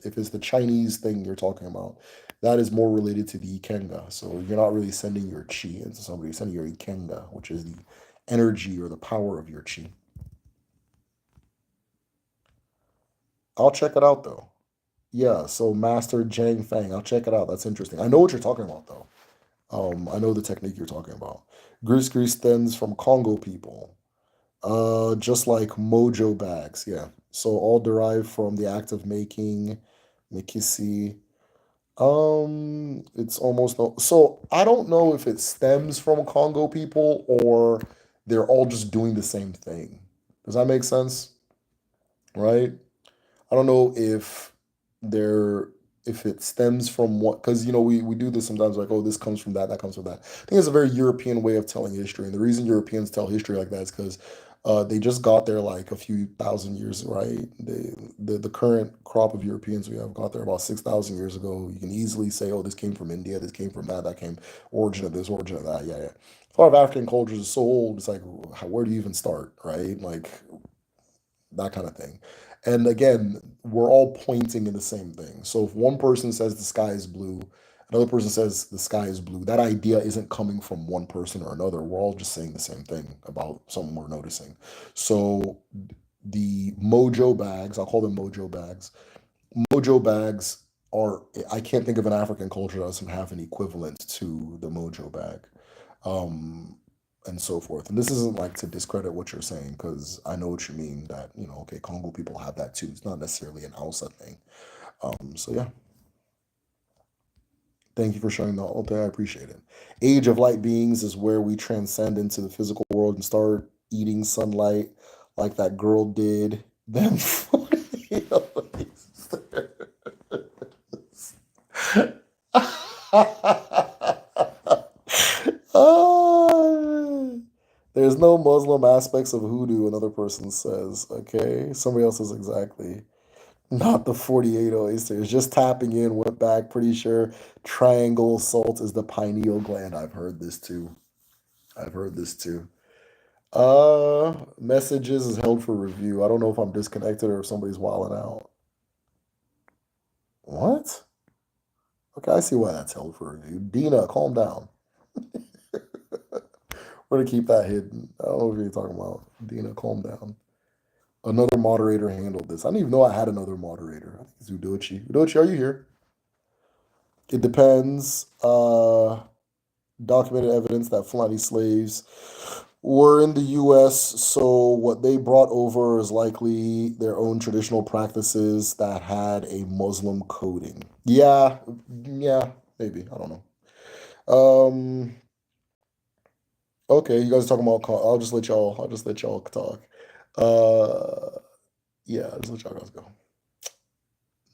if it's the Chinese thing you're talking about, that is more related to the Ikenga. So you're not really sending your chi into somebody, you're sending your Ikenga, which is the energy or the power of your chi. I'll check it out though. Yeah, so Master Jang Fang. I'll check it out. That's interesting. I know what you're talking about though. I know the technique you're talking about. Grease stems from Congo people. Just like mojo bags, yeah. So all derived from the act of making Mikisi. It's almost no. So I don't know if it stems from Congo people or they're all just doing the same thing. Does that make sense? Right? I don't know they're if it stems from what because we do this sometimes like, oh, this comes from that, that comes from that. I think it's a very European way of telling history. And the reason Europeans tell history like that is because They just got there like a few thousand years, right? The current crop of Europeans we have got there about 6,000 years ago. You can easily say, oh, this came from India, this came from that, that came origin of this, origin of that. Yeah, yeah. A lot of African cultures are so old. It's like, where do you even start, right? Like that kind of thing. And again, we're all pointing in the same thing. So if one person says the sky is blue, another person says the sky is blue, that idea isn't coming from one person or another. We're all just saying the same thing about something we're noticing. So the mojo bags, I'll call them mojo bags. Mojo bags are, I can't think of an African culture that doesn't have an equivalent to the mojo bag. Um, and so forth. And this isn't like to discredit what you're saying, because I know what you mean that, okay, Congo people have that too. It's not necessarily an Hausa thing. So yeah, thank you for sharing the whole thing. I appreciate it. Age of light beings is where we transcend into the physical world and start eating sunlight like that girl did. Them 40 Ah, there's no Muslim aspects of hoodoo, another person says. Okay. Somebody else says exactly. Not the 48 oysters. Just tapping in, went back. Pretty sure triangle salt is the pineal gland. I've heard this too. I've heard this too. Messages is held for review. I don't know if I'm disconnected or if somebody's wilding out. What? Okay, I see why that's held for review. Dina, calm down. We're gonna keep that hidden. I don't know what you're talking about. Dina, calm down. Another moderator handled this. I didn't even know I had another moderator. I think it's Udochi. Udochi, are you here? It depends. Documented evidence that Fulani slaves were in the US, so what they brought over is likely their own traditional practices that had a Muslim coding. Yeah, yeah, maybe. I don't know. Um, okay, you guys are talking about I'll just let y'all talk. Yeah, just let y'all guys go.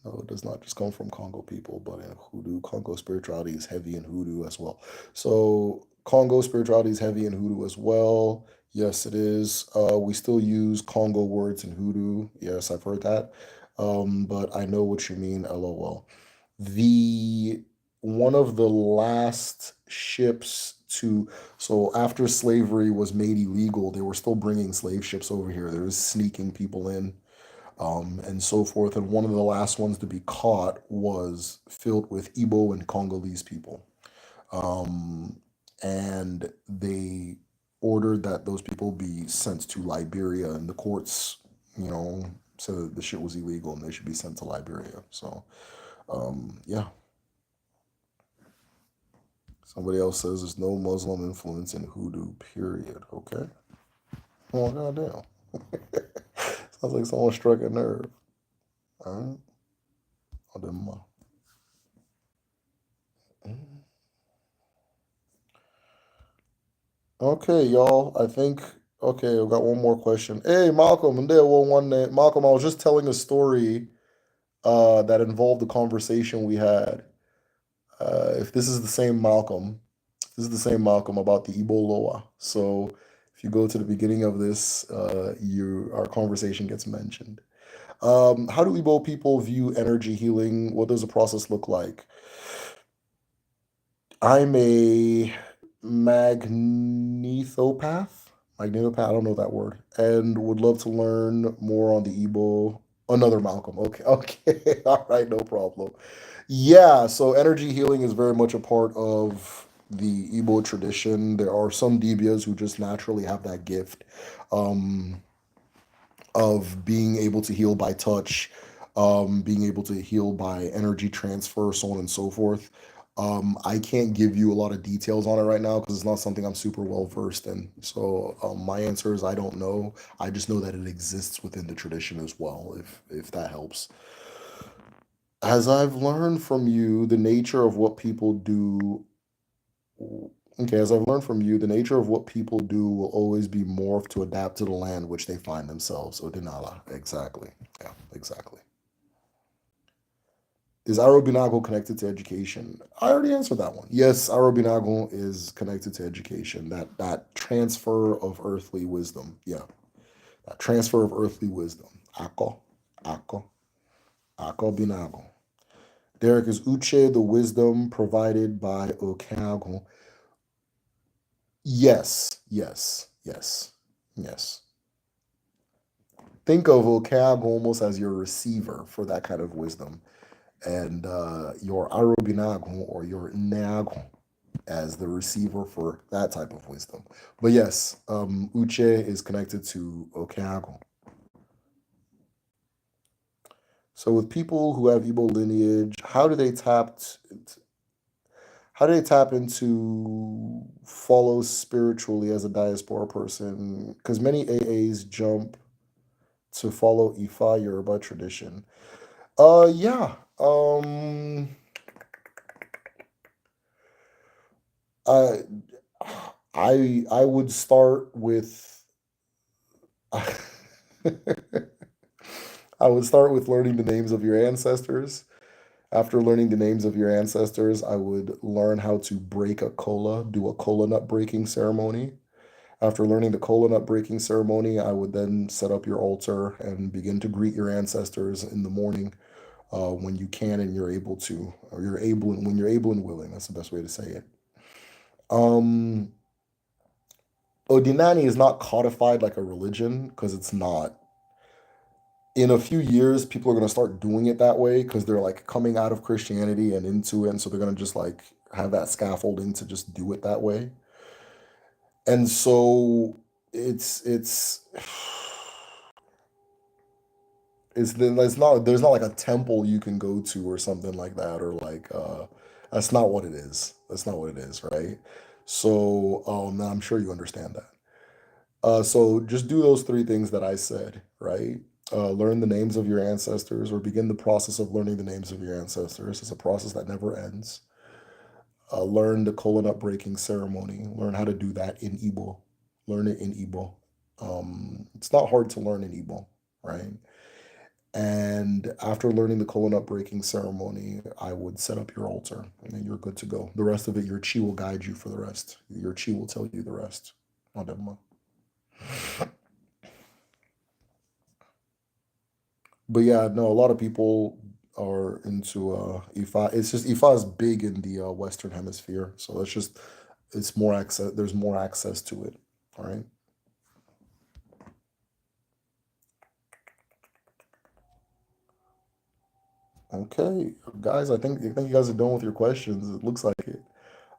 No, it does not just come from Congo people, but in hoodoo. Congo spirituality is heavy in hoodoo as well. So Congo spirituality is heavy in hoodoo as well. Yes, it is. We still use Congo words in hoodoo. Yes, I've heard that. But I know what you mean, LOL. The one of the last ships to so after slavery was made illegal, they were still bringing slave ships over here. They were sneaking people in, and so forth. And one of the last ones to be caught was filled with Igbo and Congolese people. Um, and they ordered that those people be sent to Liberia, and the courts, said that the shit was illegal and they should be sent to Liberia. So, yeah. Somebody else says there's no Muslim influence in hoodoo, period. Okay. Oh, goddamn. Sounds like someone struck a nerve. All right. Oh, never mind. Okay, y'all. I think okay, I've got one more question. Hey, Malcolm, and there one day. Malcolm, I was just telling a story that involved the conversation we had. If this is the same Malcolm, this is the same Malcolm about the Igbo Loa. So if you go to the beginning of this, our conversation gets mentioned. How do Igbo people view energy healing? What does the process look like? I'm a magnetopath. Magnetopath, I don't know that word. And would love to learn more on the Igbo. Another Malcolm. Okay, okay. All right, no problem. Yeah, so energy healing is very much a part of the Igbo tradition. There are some Dibias who just naturally have that gift. Um, of being able to heal by touch, being able to heal by energy transfer, so on and so forth. I can't give you a lot of details on it right now because it's not something I'm super well versed in. So my answer is I don't know. I just know that it exists within the tradition as well, if that helps. As I've learned from you, the nature of what people do. Okay, as I've learned from you, the nature of what people do will always be morphed to adapt to the land which they find themselves. Odinala. Exactly. Yeah, exactly. Is Arobinago connected to education? I already answered that one. Yes, Arobinago is connected to education. That transfer of earthly wisdom. Yeah. Transfer of earthly wisdom. Ako, ako, ako binago. Derek, is Uche the wisdom provided by Okago? Yes, yes, yes, yes. Think of Okago almost as your receiver for that kind of wisdom, and your Arobinago or your Nago as the receiver for that type of wisdom. But yes, Uche is connected to Okago. So with people who have Igbo lineage, how do they tap into follow spiritually as a diaspora person? Because many AAs jump to follow Ifa Yoruba tradition. Yeah. I I would start with I would start with learning the names of your ancestors. After learning the names of your ancestors, I would learn how to break a kola, do a kola nut breaking ceremony. After learning the kola nut breaking ceremony, I would then set up your altar and begin to greet your ancestors in the morning when you can and you're able to, or you're able and when you're able and willing. That's the best way to say it. Um, Odinani is not codified like a religion because it's not. In a few years, people are going to start doing it that way because they're like coming out of Christianity and into it. And so they're going to just like have that scaffolding to just do it that way. And so it's it's not there's not like a temple you can go to or something like that or like that's not what it is. That's not what it is, right? So I'm sure you understand that. So just do those three things that I said, right? Learn the names of your ancestors or begin the process of learning the names of your ancestors. It's a process that never ends. Learn the kola nut breaking ceremony. Learn how to do that in Igbo. Learn it in Igbo. It's not hard to learn in Igbo, right? And after learning the kola nut breaking ceremony, I would set up your altar and then you're good to go. The rest of it, your chi will guide you for the rest. Your chi will tell you the rest. Ademma. But yeah, no, a lot of people are into Ifa. It's just Ifa is big in the Western Hemisphere, so it's more access. There's more access to it. All right. Okay, guys. I think you guys are done with your questions. It looks like it.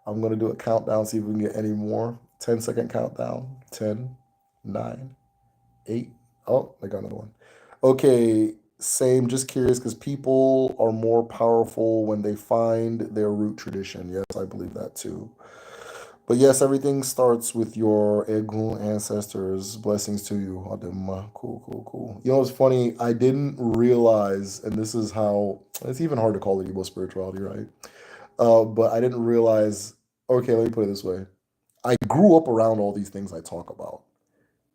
I'm gonna do a countdown. See if we can get any more. 10-second countdown. 10, 9, 8. Oh, I got another one. Okay, same. Just curious because people are more powerful when they find their root tradition. Yes, I believe that too. But yes, everything starts with your Egun ancestors. Blessings to you. Ademma. Cool, cool, cool. You know what's funny? I didn't realize, and this is how it's even hard to call it Igbo spirituality, right? But I didn't realize. Okay, let me put it this way. I grew up around all these things I talk about,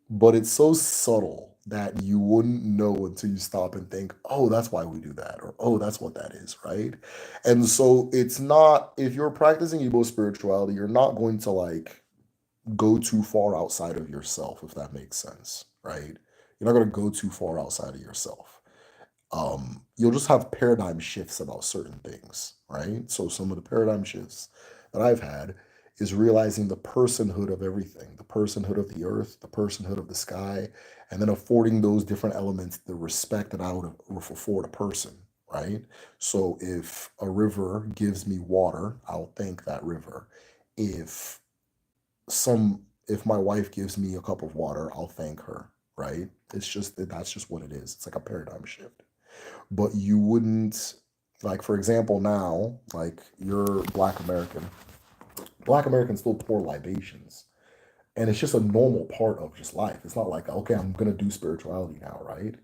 but it's so subtle that you wouldn't know until you stop and think, oh, that's why we do that, or oh, that's what that is, right? And so it's not, if you're practicing Igbo spirituality, you're not going to like go too far outside of yourself, if that makes sense, right? You're not going to go too far outside of yourself. You'll just have paradigm shifts about certain things, right? So some of the paradigm shifts that I've had is realizing the personhood of everything, the personhood of the earth, the personhood of the sky, and then affording those different elements the respect that I would afford a person, right? So if a river gives me water, I'll thank that river. If if my wife gives me a cup of water, I'll thank her, right? That's just what it is. It's like a paradigm shift. But you wouldn't, like, for example, now, like, you're Black American. Black Americans still pour libations. And it's just a normal part of just life. It's not like, okay, I'm going to do spirituality now, right?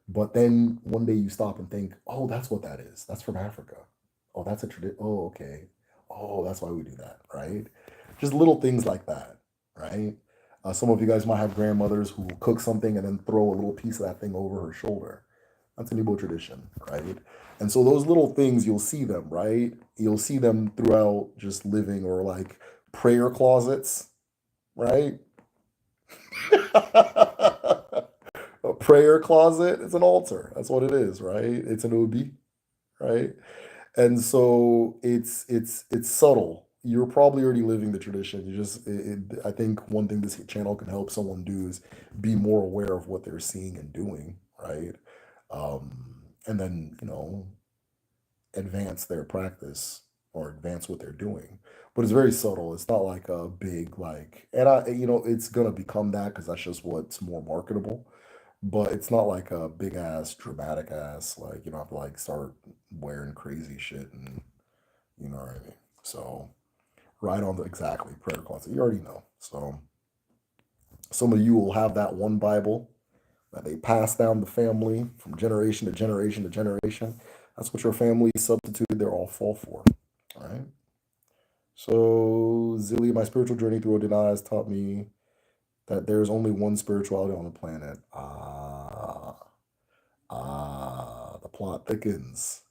But then one day you stop and think, oh, that's what that is. That's from Africa. Oh, that's a tradition. Oh, okay. Oh, that's why we do that, right? Just little things like that, right? Some of you guys might have grandmothers who will cook something and then throw a little piece of that thing over her shoulder. That's an Igbo tradition, right? And so those little things, you'll see them, right? You'll see them throughout just living or like prayer closets, right? prayer closet, it's an altar. That's what it is, right? It's an obi, right? And so it's subtle. You're probably already living the tradition. I think one thing this channel can help someone do is be more aware of what they're seeing and doing, right? And then, advance their practice or advance what they're doing. But it's very subtle. It's not like a big like, and it's gonna become that because that's just what's more marketable. But it's not like a big ass, dramatic ass, like you don't have to like start wearing crazy shit and you know what I mean. So right on the exactly prayer closet. You already know. So some of you will have that one Bible that they pass down the family from generation to generation to generation. That's what your family substituted their all fall for. All right. So Zilly, my spiritual journey through Odinai has taught me that there's only one spirituality on the planet. The plot thickens.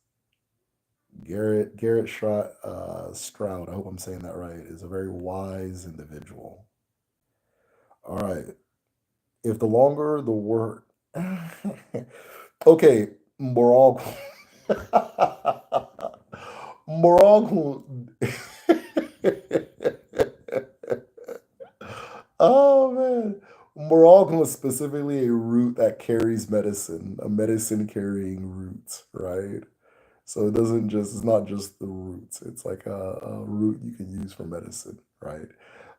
Garrett Stroud, I hope I'm saying that right, is a very wise individual. All right. If the longer the word, okay, moral, moral. Oh man, Morocco is specifically a root that carries medicine, a medicine carrying root, right? So it's not just the roots. It's like a root you can use for medicine, right?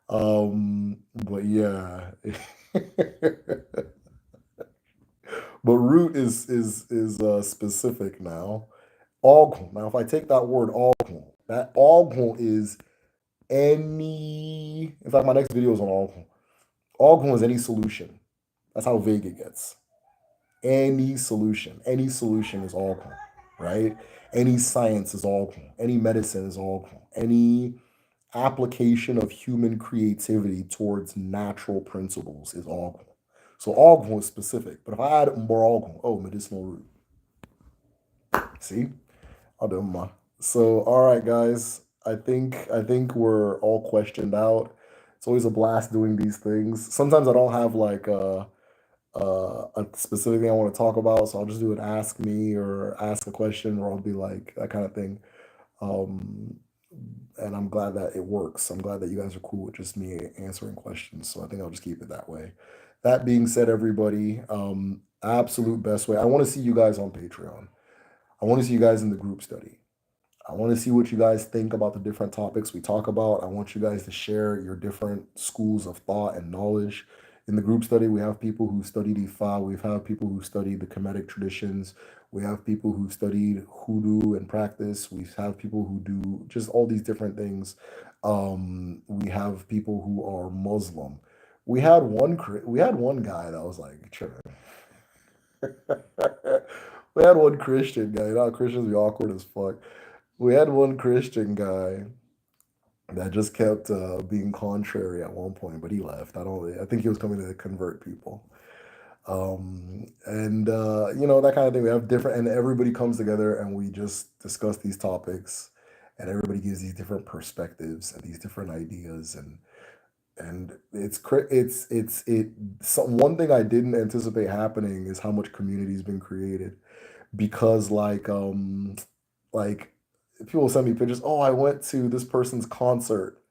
But yeah. But root is specific now. Oghl. Now, if I take that word oghl, that oghl is any. In fact, my next video is on oghl. Oghl is any solution. That's how vague it gets. Any solution. Any solution is oghl, right? Any science is oghl. Any medicine is oghl. Any application of human creativity towards natural principles is oghl. So oghl is specific. But if I add more oghl, oh, medicinal root. See? I'll do my. So, all right, guys. I think we're all questioned out. It's always a blast doing these things. Sometimes I don't have like a specific thing I want to talk about, so I'll just do an ask me or ask a question, or I'll be like that kind of thing. Um, and I'm glad that it works. I'm glad that you guys are cool with just me answering questions. So I think I'll just keep it that way. That being said, everybody, absolute best way. I want to see you guys on Patreon. I want to see you guys in the group study. I want to see what you guys think about the different topics we talk about. I want you guys to share your different schools of thought and knowledge. In the group study, we have people who studied Ifa, we have people who study the Kemetic traditions, we have people who studied hoodoo and practice, we have people who do just all these different things. We have people who are Muslim. We had one guy that was like, sure. We had one Christian guy. You know how Christians be awkward as fuck. We had one Christian guy that just kept being contrary at one point, but he left. I think he was coming to convert people. And that kind of thing. We have different, and everybody comes together and we just discuss these topics, and everybody gives these different perspectives and these different ideas, and one thing I didn't anticipate happening is how much community's been created because like people send me pictures. Oh, I went to this person's concert,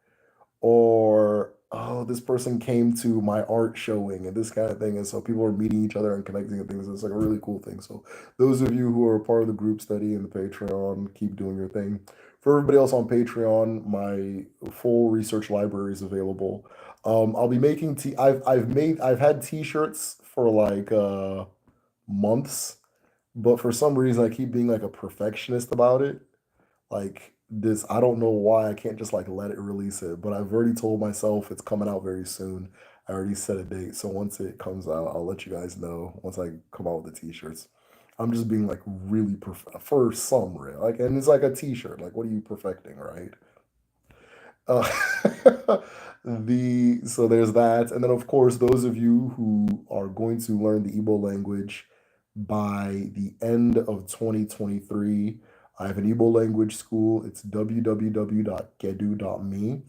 or oh, this person came to my art showing, and this kind of thing. And so people are meeting each other and connecting and things. It's like a really cool thing. So those of you who are part of the group study and the Patreon, keep doing your thing. For everybody else on Patreon, my full research library is available. I'll be making I've had t-shirts for like months, but for some reason I keep being like a perfectionist about it. Like this, I don't know why I can't just like let it release it, but I've already told myself it's coming out very soon. I already set a date, so once it comes out, I'll let you guys know once I come out with the t-shirts. I'm just being like really for some real like, and it's like a t-shirt. Like, what are you perfecting, right? Uh, so there's that, and then of course those of you who are going to learn the Igbo language by the end of 2023. I have an Igbo language school. It's www.gedu.me.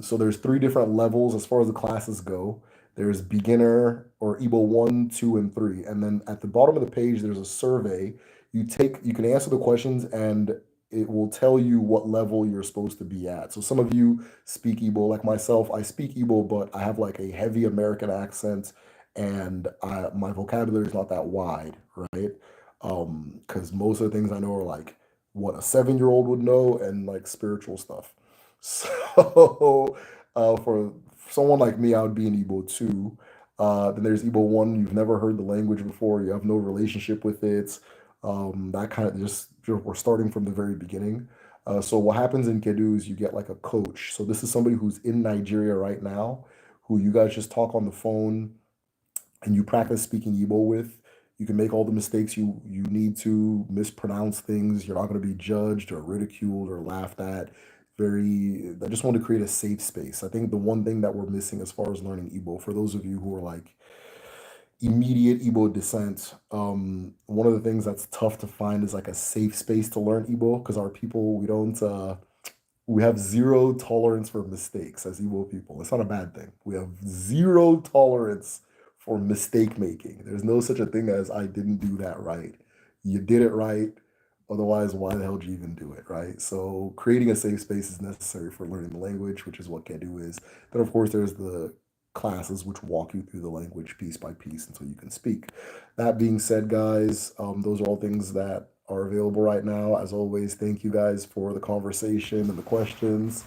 So there's three different levels as far as the classes go. There's beginner or Igbo 1, 2, and 3. And then at the bottom of the page, there's a survey. You can answer the questions and it will tell you what level you're supposed to be at. So some of you speak Igbo, like myself. I speak Igbo, but I have like a heavy American accent, and my vocabulary is not that wide, right? Because most of the things I know are like what a 7-year-old would know and like spiritual stuff. So for someone like me, I would be in Igbo 2. Then there's Igbo 1. You've never heard the language before. You have no relationship with it. That kind of just we're starting from the very beginning. So what happens in Kedu is you get like a coach. So this is somebody who's in Nigeria right now, who you guys just talk on the phone and you practice speaking Igbo with. You can make all the mistakes you need to, mispronounce things. You're not going to be judged or ridiculed or laughed at. I just want to create a safe space. I think the one thing that we're missing as far as learning Igbo, for those of you who are like immediate Igbo descent, one of the things that's tough to find is like a safe space to learn Igbo, because our people, we have zero tolerance for mistakes as Igbo people. It's not a bad thing. We have zero tolerance for mistake making. There's no such a thing as I didn't do that right. You did it right. Otherwise, why the hell did you even do it, right? So creating a safe space is necessary for learning the language, which is what Kedu is. Then, of course, there's the classes which walk you through the language piece by piece until you can speak. That being said, guys, those are all things that are available right now. As always, thank you guys for the conversation and the questions.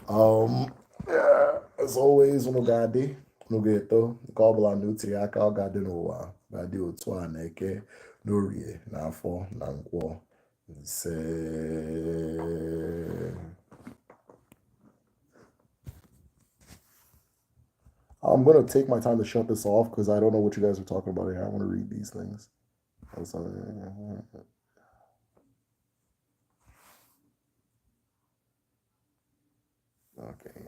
Yeah, as always, uno gadi, uno geto, kabla nutri aka gadi n'ụwa, gadi otu a na-eke, n'orie, n'afọ, na nkwọ. Say, I'm gonna take my time to shut this off because I don't know what you guys are talking about here. I want to read these things. Okay.